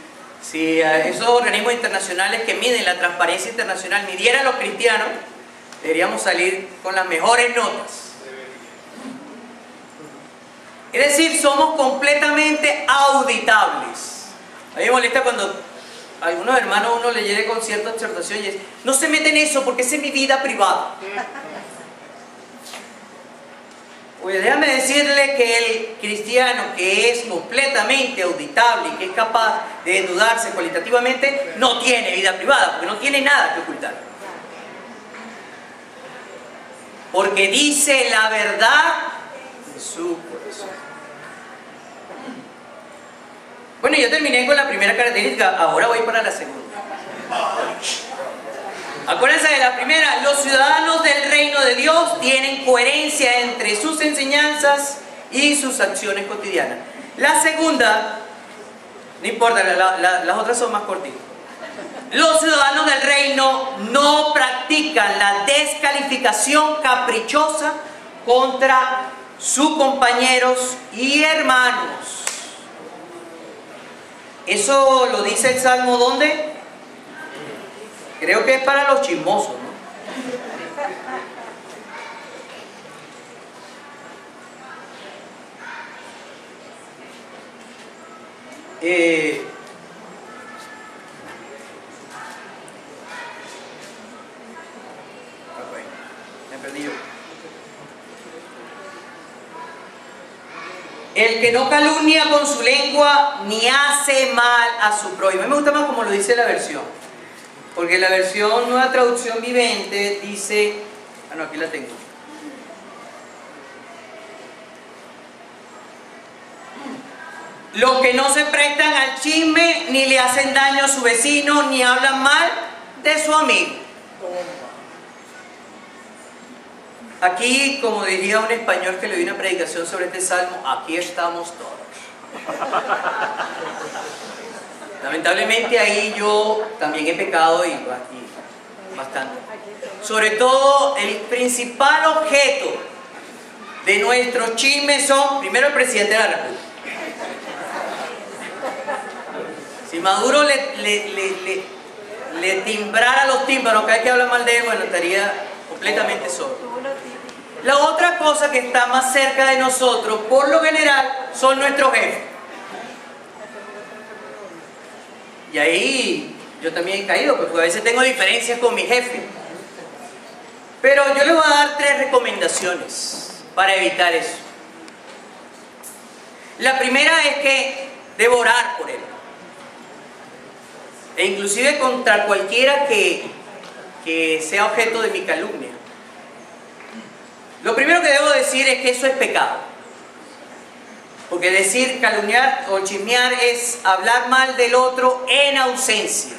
A: esos organismos internacionales que miden la transparencia internacional midieran a los cristianos, deberíamos salir con las mejores notas. Es decir, somos completamente auditables. A mí me molesta cuando algunos hermanos uno le llegue con cierta exhortación y dice: no se meten en eso porque esa es mi vida privada. Pues déjame decirle que el cristiano que es completamente auditable y que es capaz de desnudarse cualitativamente no tiene vida privada, porque no tiene nada que ocultar. Porque dice la verdad en su corazón. Bueno, yo terminé con la primera característica, ahora voy para la segunda. Acuérdense de la primera: los ciudadanos del reino de Dios tienen coherencia entre sus enseñanzas y sus acciones cotidianas. La segunda, no importa, las otras son más cortitas. Los ciudadanos del reino no practican la descalificación caprichosa contra sus compañeros y hermanos. Eso lo dice el Salmo, ¿dónde? Creo que es para los chismosos, ¿no? Me perdí yo. El que no calumnia con su lengua ni hace mal a su prójimo. A mí me gusta más como lo dice la versión, porque la versión Nueva Traducción Viviente dice, no, aquí la tengo. Los que no se prestan al chisme, ni le hacen daño a su vecino, ni hablan mal de su amigo. Aquí, como diría un español que le dio una predicación sobre este salmo, aquí estamos todos. Lamentablemente ahí yo también he pecado y bastante. Sobre todo el principal objeto de nuestros chismes son, primero, el presidente de la República. Si Maduro le timbrara los tímpanos cada vez que habla mal de él, bueno, estaría completamente solo. La otra cosa que está más cerca de nosotros, por lo general, son nuestros jefes. Y ahí yo también he caído, porque a veces tengo diferencias con mi jefe. Pero yo les voy a dar 3 recomendaciones para evitar eso. La primera es que debo orar por él. E inclusive contra cualquiera que sea objeto de mi calumnia. Lo primero que debo decir es que eso es pecado. Porque decir calumniar o chismear es hablar mal del otro en ausencia.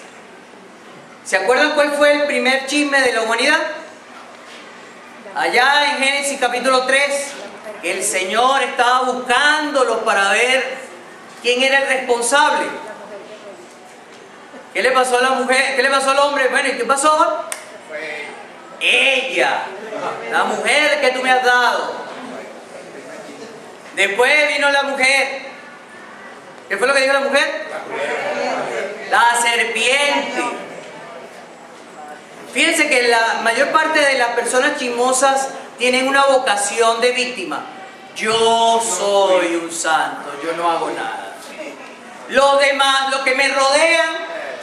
A: ¿Se acuerdan cuál fue el primer chisme de la humanidad? Allá en Génesis capítulo 3, el Señor estaba buscándolos para ver quién era el responsable. ¿Qué le pasó a la mujer? ¿Qué le pasó al hombre? Bueno, ¿y qué pasó? Ella, la mujer que tú me has dado. Después vino la mujer. ¿Qué fue lo que dijo la mujer? La serpiente. Fíjense que la mayor parte de las personas chismosas tienen una vocación de víctima. Yo soy un santo, yo no hago nada. Los demás, los que me rodean,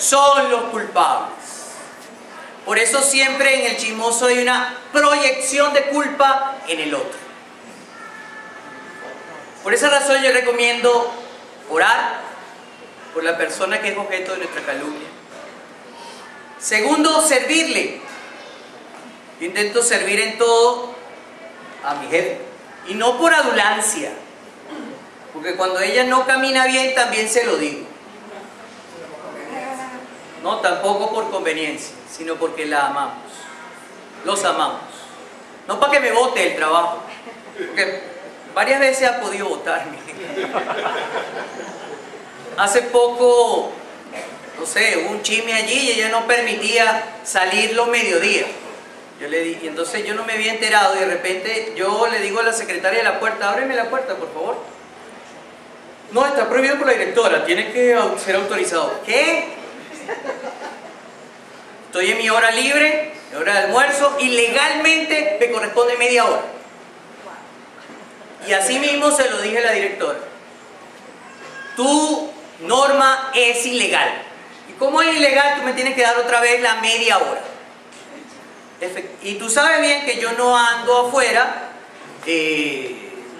C: son los culpables. Por eso siempre en el chismoso hay una proyección de culpa en el otro. Por esa razón yo recomiendo orar por la persona que es objeto de nuestra calumnia. Segundo, servirle. Yo intento servir en todo a mi jefe. Y no por adulancia. Porque cuando ella no camina bien, también se lo digo. No, tampoco por conveniencia, sino porque la amamos. Los amamos. No para que me bote el trabajo. Porque varias veces ha podido botarme. Hace poco, no sé, hubo un chisme allí y ella no permitía salir los mediodías. Yo le dije, y entonces yo no me había enterado y de repente yo le digo a la secretaria de la puerta, ábreme la puerta, por favor. No, está prohibido por la directora, tiene que ser autorizado. ¿Qué? Estoy en mi hora libre, mi hora de almuerzo, y legalmente me corresponde media hora. Y así mismo se lo dije a la directora. Tu norma es ilegal. Y como es ilegal, tú me tienes que dar otra vez la media hora. Y tú sabes bien que yo no ando afuera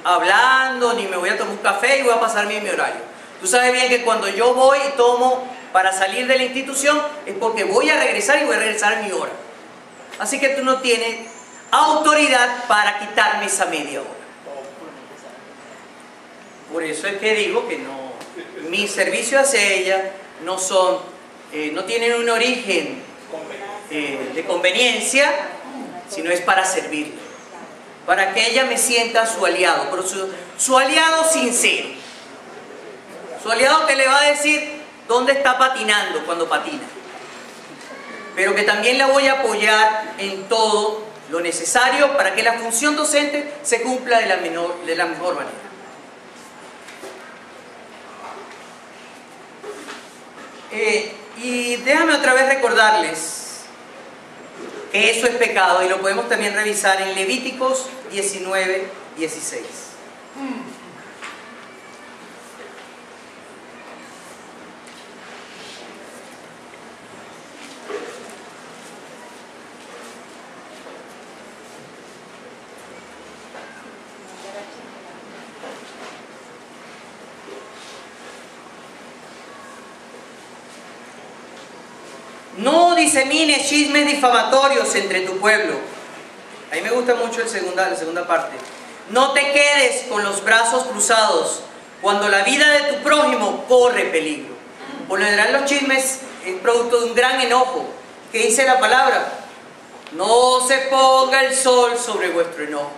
C: hablando, ni me voy a tomar un café y voy a pasarme en mi horario. Tú sabes bien que cuando yo voy y tomo para salir de la institución es porque voy a regresar y voy a regresar a mi hora. Así que tú no tienes autoridad para quitarme esa media hora. Por eso es que digo que no, mis servicios hacia ella no son, no tienen un origen de conveniencia, sino es para servirle, para que ella me sienta su aliado, pero su aliado sincero, su aliado que le va a decir dónde está patinando cuando patina, pero que también la voy a apoyar en todo lo necesario para que la función docente se cumpla de la mejor manera. Y déjame otra vez recordarles que eso es pecado y lo podemos también revisar en Levíticos 19:16. No disemines chismes difamatorios entre tu pueblo. A mí me gusta mucho la segunda parte. No te quedes con los brazos cruzados cuando la vida de tu prójimo corre peligro. Por lo general los chismes es producto de un gran enojo. ¿Qué dice la palabra? No se ponga el sol sobre vuestro enojo.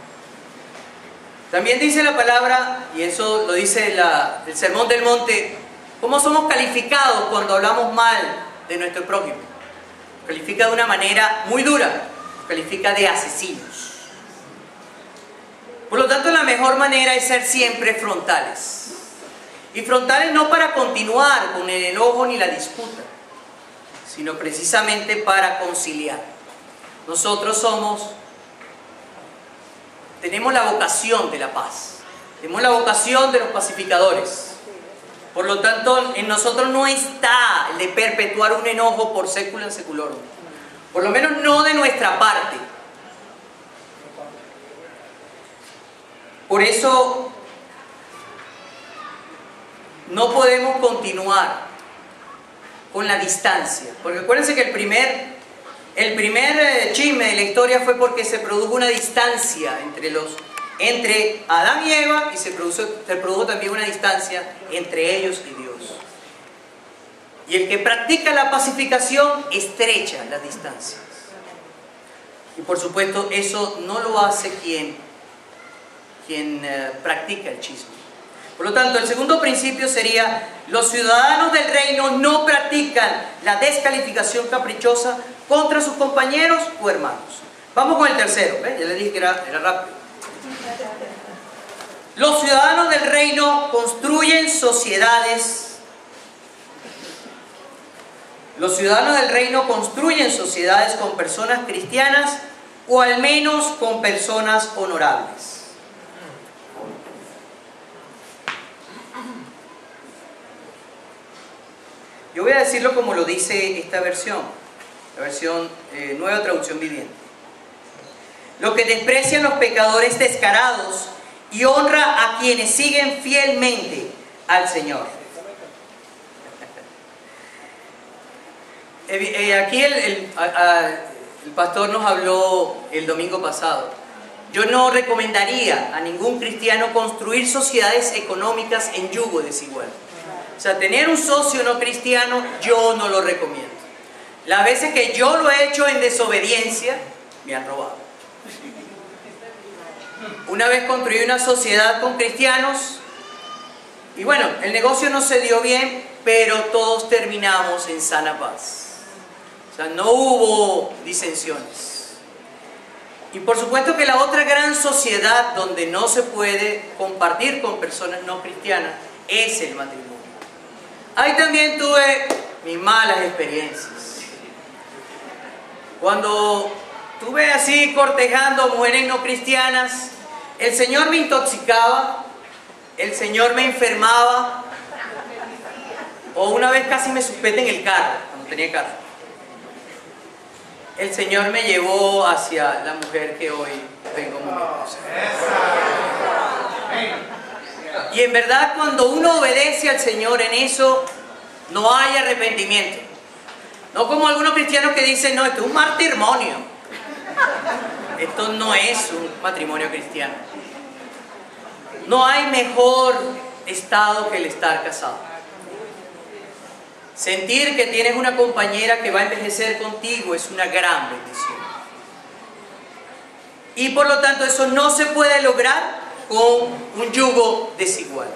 C: También dice la palabra, y eso lo dice el Sermón del Monte, ¿cómo somos calificados cuando hablamos mal de nuestro prójimo? Califica de una manera muy dura, califica de asesinos. Por lo tanto, la mejor manera es ser siempre frontales. Y frontales no para continuar con el enojo ni la disputa, sino precisamente para conciliar. Nosotros tenemos la vocación de la paz, tenemos la vocación de los pacificadores. Por lo tanto, en nosotros no está el de perpetuar un enojo por século en seculorum. Por lo menos no de nuestra parte. Por eso no podemos continuar con la distancia. Porque acuérdense que el primer chisme de la historia fue porque se produjo una distancia entre Adán y Eva, y se produjo también una distancia entre ellos y Dios. Y el que practica la pacificación estrecha las distancias. Y por supuesto eso no lo hace quien practica el chisme. Por lo tanto, el segundo principio sería: los ciudadanos del reino no practican la descalificación caprichosa contra sus compañeros o hermanos. Vamos con el tercero, ¿eh? Ya les dije que era rápido. Los ciudadanos del reino construyen sociedades. Los ciudadanos del reino construyen sociedades con personas cristianas o al menos con personas honorables. Yo voy a decirlo como lo dice esta versión, la versión Nueva Traducción Viviente. Lo que desprecian los pecadores descarados y honra a quienes siguen fielmente al Señor. Aquí el pastor nos habló el domingo pasado. Yo no recomendaría a ningún cristiano construir sociedades económicas en yugo desigual. O sea, tener un socio no cristiano, yo no lo recomiendo. Las veces que yo lo he hecho en desobediencia, me han robado. Una vez construí una sociedad con cristianos y bueno, el negocio no se dio bien, pero todos terminamos en sana paz. O sea, no hubo disensiones. Y por supuesto que la otra gran sociedad donde no se puede compartir con personas no cristianas es el matrimonio. Ahí también tuve mis malas experiencias. Cuando estuve así cortejando mujeres no cristianas, el Señor me intoxicaba, el Señor me enfermaba, o una vez casi me suspendí en el carro, cuando tenía carro. El Señor me llevó hacia la mujer que hoy tengo como mi esposa. Y en verdad, cuando uno obedece al Señor en eso, no hay arrepentimiento. No como algunos cristianos que dicen, no, esto es un matrimonio. Esto no es un matrimonio cristiano. No hay mejor estado que el estar casado. Sentir que tienes una compañera que va a envejecer contigo es una gran bendición. Y por lo tanto eso no se puede lograr con un yugo desigual.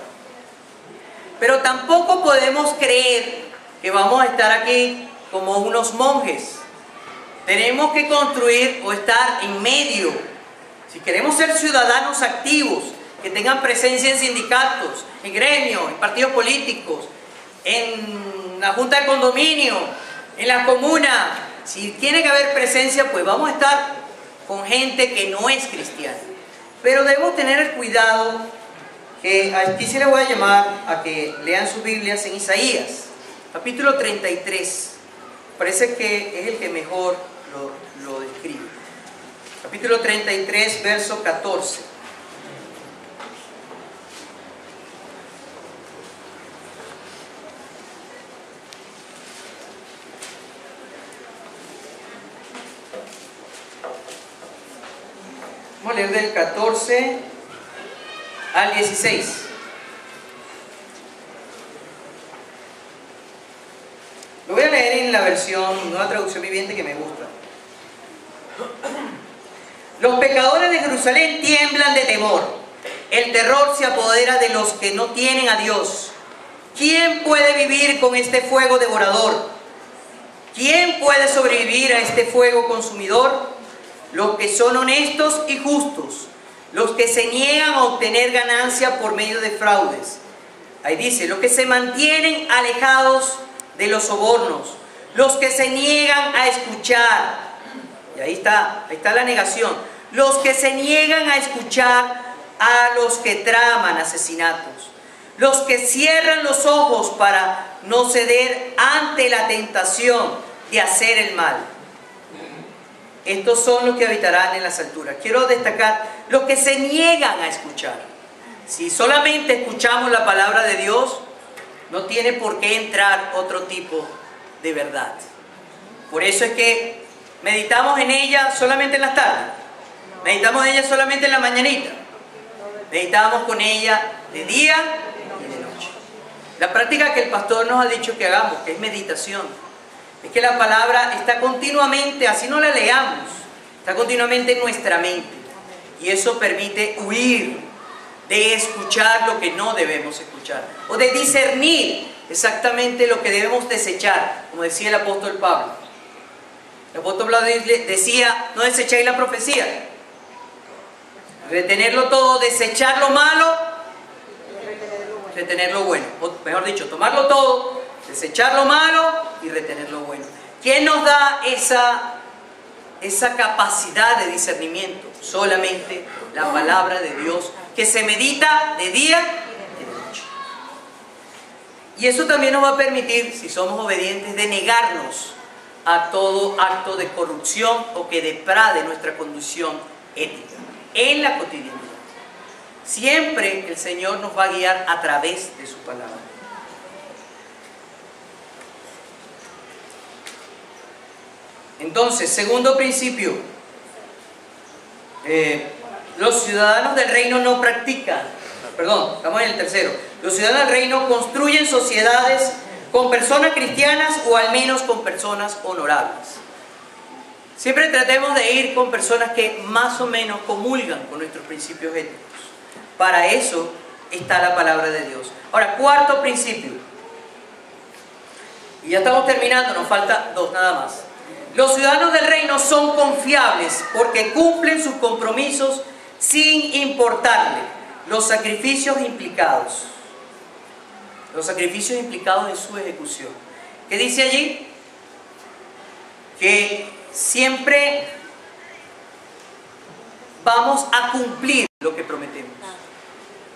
C: Pero tampoco podemos creer que vamos a estar aquí como unos monjes. Tenemos que construir o estar en medio. Si queremos ser ciudadanos activos, que tengan presencia en sindicatos, en gremios, en partidos políticos, en la junta de condominio, en la comuna, si tiene que haber presencia, pues vamos a estar con gente que no es cristiana. Pero debemos tener el cuidado, que aquí sí les voy a llamar a que lean sus Biblias en Isaías, capítulo 33. Parece que es el que mejor lo describe. Capítulo 33, verso 14. Vamos a leer del 14 al 16. Lo voy a leer en la versión Nueva Traducción Viviente que me gusta. Los pecadores de Jerusalén tiemblan de temor. El terror se apodera de los que no tienen a Dios. ¿Quién puede vivir con este fuego devorador? ¿Quién puede sobrevivir a este fuego consumidor? Los que son honestos y justos, los que se niegan a obtener ganancia por medio de fraudes. Ahí dice, los que se mantienen alejados de los sobornos, los que se niegan a escuchar. Y ahí está la negación. Los que se niegan a escuchar a los que traman asesinatos, los que cierran los ojos para no ceder ante la tentación de hacer el mal. Estos son los que habitarán en las alturas. Quiero destacar los que se niegan a escuchar. Si solamente escuchamos la palabra de Dios, no tiene por qué entrar otro tipo de verdad. Por eso es que meditamos en ella solamente en las tardes. Meditamos en ella solamente en la mañanita. Meditamos con ella de día y de noche. La práctica que el pastor nos ha dicho que hagamos, que es meditación, es que la palabra está continuamente, así no la leamos, está continuamente en nuestra mente. Y eso permite huir de escuchar lo que no debemos escuchar, o de discernir exactamente lo que debemos desechar, como decía el apóstol Pablo. El apóstol Pablo decía, no desechéis la profecía. Retenerlo todo, desechar lo malo, retener lo bueno. O mejor dicho, tomarlo todo, desechar lo malo y retener lo bueno. ¿Quién nos da esa capacidad de discernimiento? Solamente la palabra de Dios, que se medita de día y de noche. Y eso también nos va a permitir, si somos obedientes, de negarnos a todo acto de corrupción o que deprade nuestra condición ética en la cotidianidad. Siempre el Señor nos va a guiar a través de su palabra. Entonces, segundo principio, los ciudadanos del reino no practican, perdón, estamos en el tercero, los ciudadanos del reino construyen sociedades con personas cristianas o al menos con personas honorables. Siempre tratemos de ir con personas que más o menos comulgan con nuestros principios éticos. Para eso está la palabra de Dios. Ahora, cuarto principio. Y ya estamos terminando, nos falta dos nada más. Los ciudadanos del reino son confiables porque cumplen sus compromisos sin importarle los sacrificios implicados. Los sacrificios implicados en su ejecución. ¿Qué dice allí? Que siempre vamos a cumplir lo que prometemos.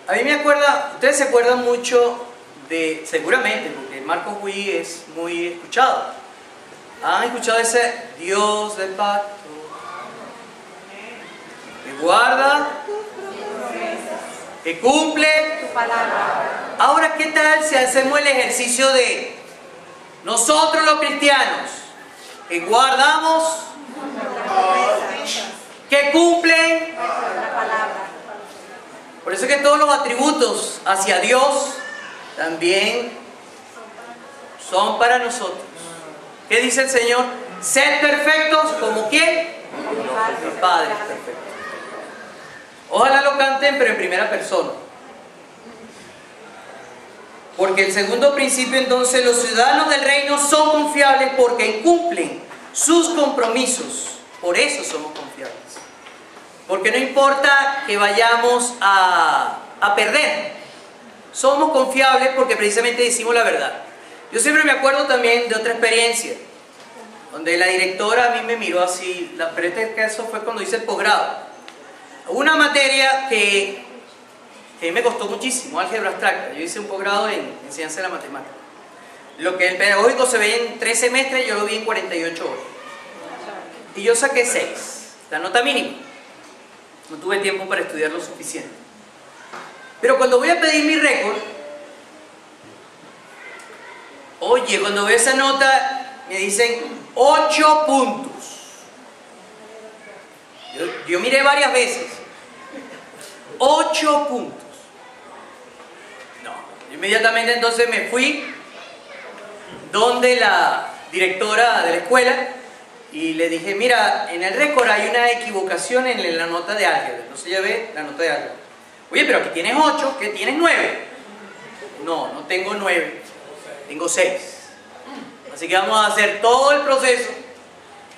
C: A mí me acuerda, ustedes se acuerdan mucho de, seguramente, porque Marcos Witt es muy escuchado. ¿Han escuchado ese Dios del pacto? Que guarda, que cumple tu palabra. Ahora, ¿qué tal si hacemos el ejercicio de nosotros los cristianos, que guardamos, que cumplen? Por eso es que todos los atributos hacia Dios también son para nosotros. ¿Qué dice el Señor? Sed perfectos como ¿quién? El Padre es perfecto. Ojalá lo canten, pero en primera persona. Porque el segundo principio, entonces, los ciudadanos del reino son confiables porque cumplen sus compromisos. Por eso somos confiables. Porque no importa que vayamos a perder. Somos confiables porque precisamente decimos la verdad. Yo siempre me acuerdo también de otra experiencia, donde la directora a mí me miró así, pero este caso fue cuando hice el posgrado. Una materia que me costó muchísimo, álgebra abstracta. Yo hice un posgrado en enseñanza de la matemática. Lo que el pedagógico se ve en 3 semestres, yo lo vi en 48 horas. Y yo saqué 6, la nota mínima. No tuve tiempo para estudiar lo suficiente. Pero cuando voy a pedir mi récord, oye, cuando veo esa nota, me dicen 8 puntos. Yo miré varias veces. 8 puntos. No, inmediatamente entonces me fui donde la directora de la escuela y le dije, mira, en el récord hay una equivocación en la nota de álgebra. Entonces ya ve la nota de álgebra. Oye, pero aquí tienes 8, ¿qué tienes 9? No, no tengo 9, tengo 6. Así que vamos a hacer todo el proceso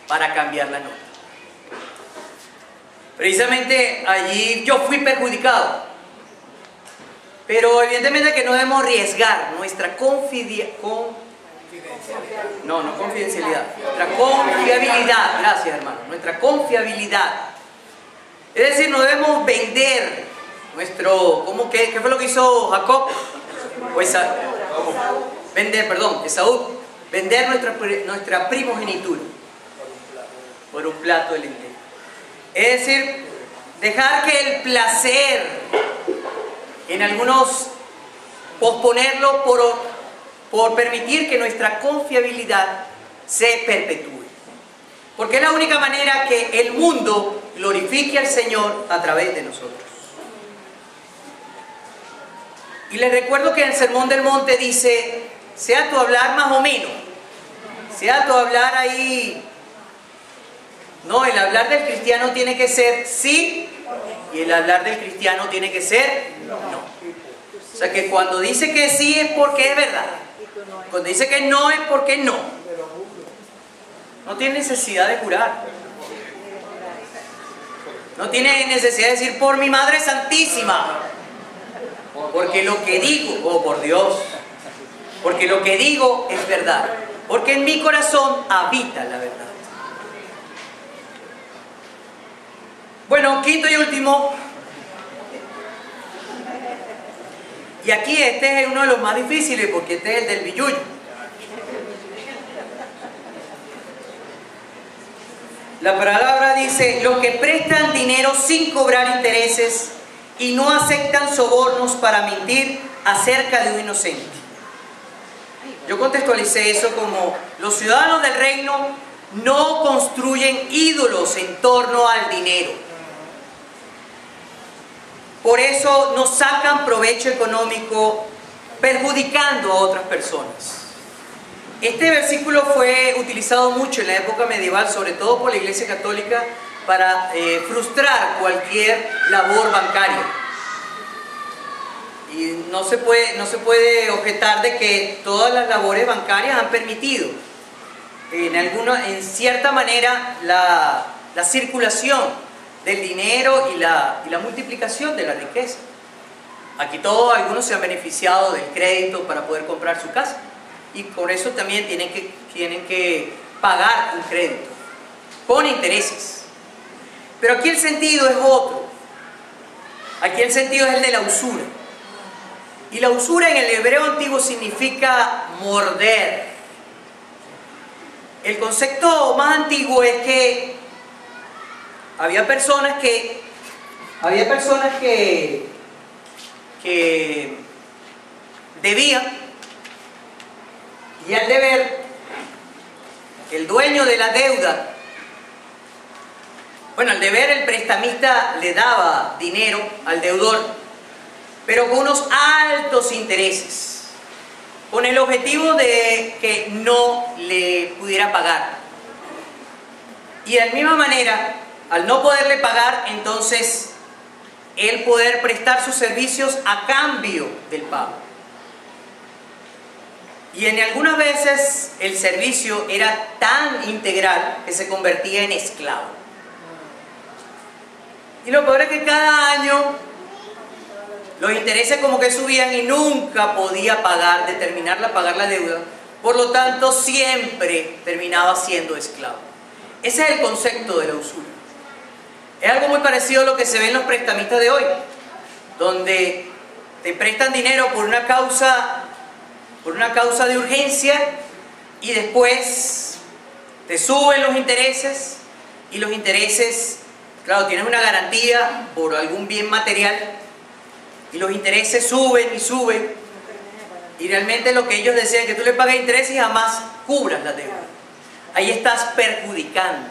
C: para cambiar la nota. Precisamente allí yo fui perjudicado. Pero evidentemente que no debemos arriesgar nuestra confidencialidad. Nuestra confiabilidad. Gracias, hermano. Nuestra confiabilidad. Es decir, no debemos vender nuestro... ¿Qué fue lo que hizo Jacob? Esaú. Vender nuestra primogenitura por un plato de lentejas. Es decir, dejar que el placer, en algunos, posponerlo por permitir que nuestra confiabilidad se perpetúe. Porque es la única manera que el mundo glorifique al Señor a través de nosotros. Y les recuerdo que en el Sermón del Monte dice, sea tu hablar más o menos, sea tu hablar ahí... No, el hablar del cristiano tiene que ser sí y el hablar del cristiano tiene que ser no. O sea que cuando dice que sí es porque es verdad. Cuando dice que no es porque no. No tiene necesidad de jurar. No tiene necesidad de decir por mi Madre Santísima. Porque lo que digo, oh por Dios, porque lo que digo es verdad. Porque en mi corazón habita la verdad. Bueno, quinto y último. Y aquí este es uno de los más difíciles porque este es el del billuyo. La palabra dice: los que prestan dinero sin cobrar intereses y no aceptan sobornos para mentir acerca de un inocente. Yo contextualicé eso como: los ciudadanos del reino no construyen ídolos en torno al dinero. Por eso no sacan provecho económico perjudicando a otras personas. Este versículo fue utilizado mucho en la época medieval, sobre todo por la Iglesia Católica, para frustrar cualquier labor bancaria. Y no se puede objetar de que todas las labores bancarias han permitido, en cierta manera, la circulación del dinero y la multiplicación de la riqueza. Aquí algunos se han beneficiado del crédito para poder comprar su casa, y por eso también tienen que pagar un crédito con intereses. Pero aquí el sentido es otro. Aquí el sentido es el de la usura. Y la usura en el hebreo antiguo significa morder. El concepto más antiguo es que había personas que debían, y al deber, el dueño de la deuda, al deber el prestamista le daba dinero al deudor, pero con unos altos intereses, con el objetivo de que no le pudiera pagar. Y de la misma manera, al no poderle pagar, entonces él poder prestar sus servicios a cambio del pago. Y en algunas veces el servicio era tan integral que se convertía en esclavo. Y lo peor es que cada año los intereses como que subían y nunca podía pagar la deuda. Por lo tanto, siempre terminaba siendo esclavo. Ese es el concepto de la usura. Es algo muy parecido a lo que se ve en los prestamistas de hoy, donde te prestan dinero por una causa de urgencia, y después te suben los intereses, y los intereses, claro, tienes una garantía por algún bien material, y los intereses suben y suben, y realmente lo que ellos desean es que tú le pagues intereses y jamás cubras la deuda. Ahí estás perjudicando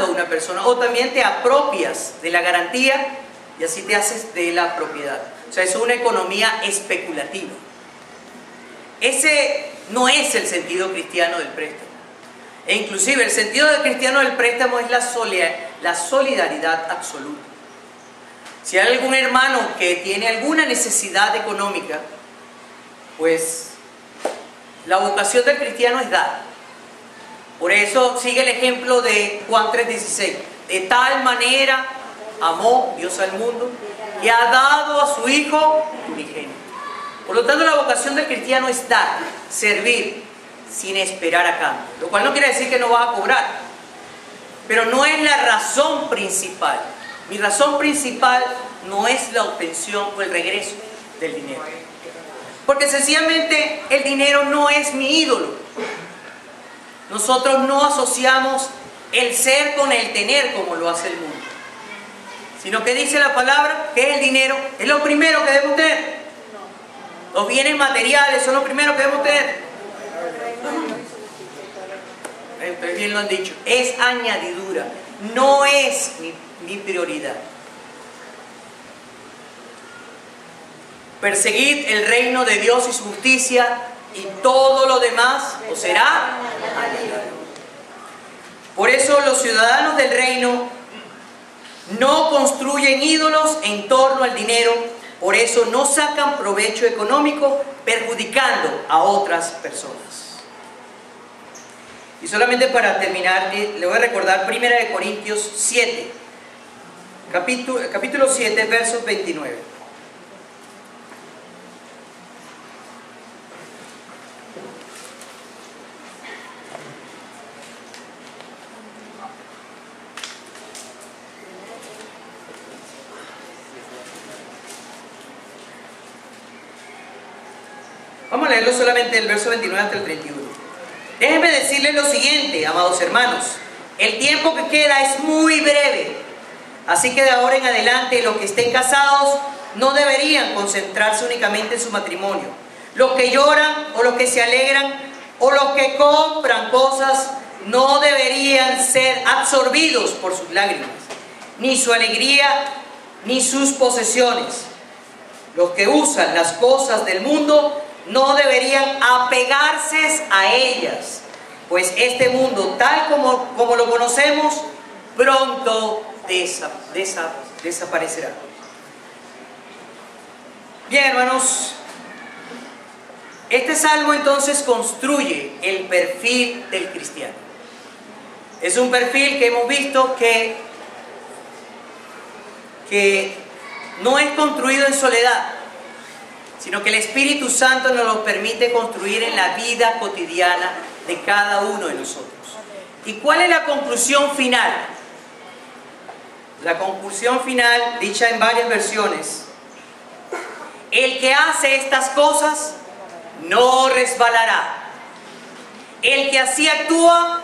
C: a una persona, o también te apropias de la garantía y así te haces de la propiedad. O sea, es una economía especulativa. Ese no es el sentido cristiano del préstamo. E inclusive el sentido cristiano del préstamo es la solidaridad absoluta. Si hay algún hermano que tiene alguna necesidad económica, pues la vocación del cristiano es dar. Por eso sigue el ejemplo de Juan 3:16. De tal manera amó Dios al mundo que ha dado a su Hijo unigénito. Por lo tanto, la vocación del cristiano es dar, servir, sin esperar a cambio. Lo cual no quiere decir que no vas a cobrar, pero no es la razón principal. Mi razón principal no es la obtención o el regreso del dinero. Porque sencillamente el dinero no es mi ídolo. Nosotros no asociamos el ser con el tener como lo hace el mundo. Sino que dice la palabra que el dinero es lo primero que debemos tener. Los bienes materiales son lo primero que debemos tener. Bien lo han dicho. Es añadidura. No es mi prioridad. Perseguid el reino de Dios y su justicia, y todo lo demás os será añadido. Por eso los ciudadanos del reino no construyen ídolos en torno al dinero. Por eso no sacan provecho económico perjudicando a otras personas. Y solamente para terminar, le voy a recordar 1 Corintios 7, capítulo 7, versos 29. Vamos a leerlo solamente del verso 29 hasta el 31. Déjenme decirles lo siguiente, amados hermanos. El tiempo que queda es muy breve. Así que de ahora en adelante los que estén casados no deberían concentrarse únicamente en su matrimonio. Los que lloran o los que se alegran o los que compran cosas no deberían ser absorbidos por sus lágrimas, ni su alegría, ni sus posesiones. Los que usan las cosas del mundo no deberían apegarse a ellas, pues este mundo, tal como lo conocemos, pronto desaparecerá. Bien, hermanos, este salmo entonces construye el perfil del cristiano. Es un perfil que hemos visto que no es construido en soledad, sino que el Espíritu Santo nos lo permite construir en la vida cotidiana de cada uno de nosotros. ¿Y cuál es la conclusión final? La conclusión final, dicha en varias versiones: el que hace estas cosas no resbalará. El que así actúa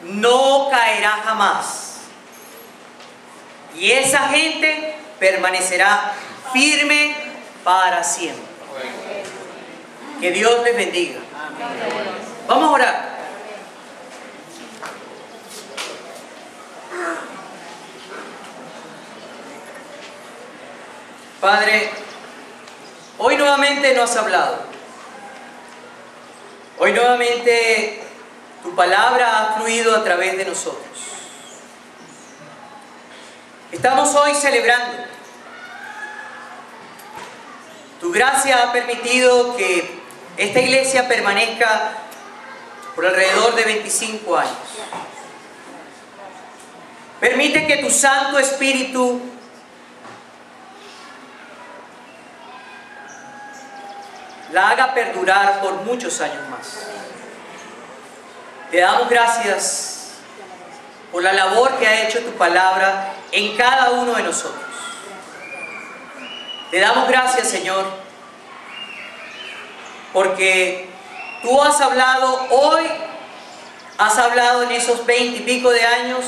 C: no caerá jamás. Y esa gente permanecerá firme para siempre. Que Dios les bendiga. Vamos a orar. Padre, hoy nuevamente nos has hablado. Hoy nuevamente tu palabra ha fluido a través de nosotros. Estamos hoy celebrando. Tu gracia ha permitido que esta iglesia permanezca por alrededor de 25 años. Permite que tu Santo Espíritu la haga perdurar por muchos años más. Te damos gracias por la labor que ha hecho tu palabra en cada uno de nosotros. Te damos gracias, Señor, porque tú has hablado hoy, has hablado en esos 20 y pico de años,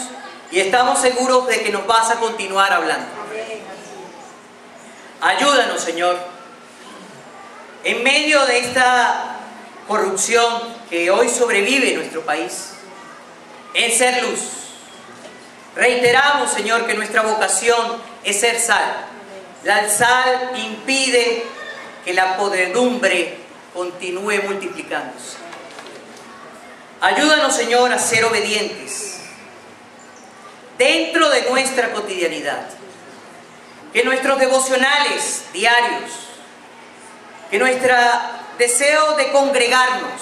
C: y estamos seguros de que nos vas a continuar hablando. Ayúdanos, Señor, en medio de esta corrupción que hoy sobrevive en nuestro país, en ser luz. Reiteramos, Señor, que nuestra vocación es ser sal. La sal impide que la podredumbre continúe multiplicándose. Ayúdanos, Señor, a ser obedientes dentro de nuestra cotidianidad. Que nuestros devocionales diarios, que nuestro deseo de congregarnos,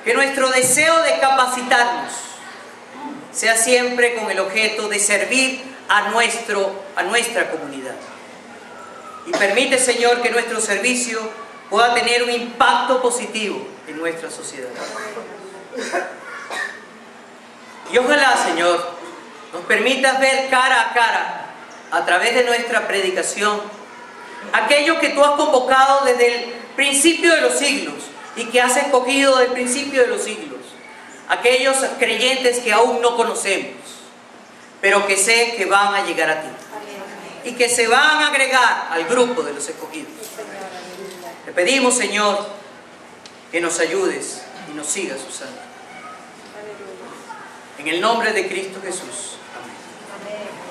C: que nuestro deseo de capacitarnos sea siempre con el objeto de servir a nuestra comunidad. Y permite, Señor, que nuestro servicio pueda tener un impacto positivo en nuestra sociedad. Y ojalá, Señor, nos permitas ver cara a cara, a través de nuestra predicación, aquello que tú has convocado desde el principio de los siglos y que has escogido desde el principio de los siglos. Aquellos creyentes que aún no conocemos, pero que sé que van a llegar a ti y que se van a agregar al grupo de los escogidos. Te pedimos, Señor, que nos ayudes y nos sigas usando. En el nombre de Cristo Jesús. Amén.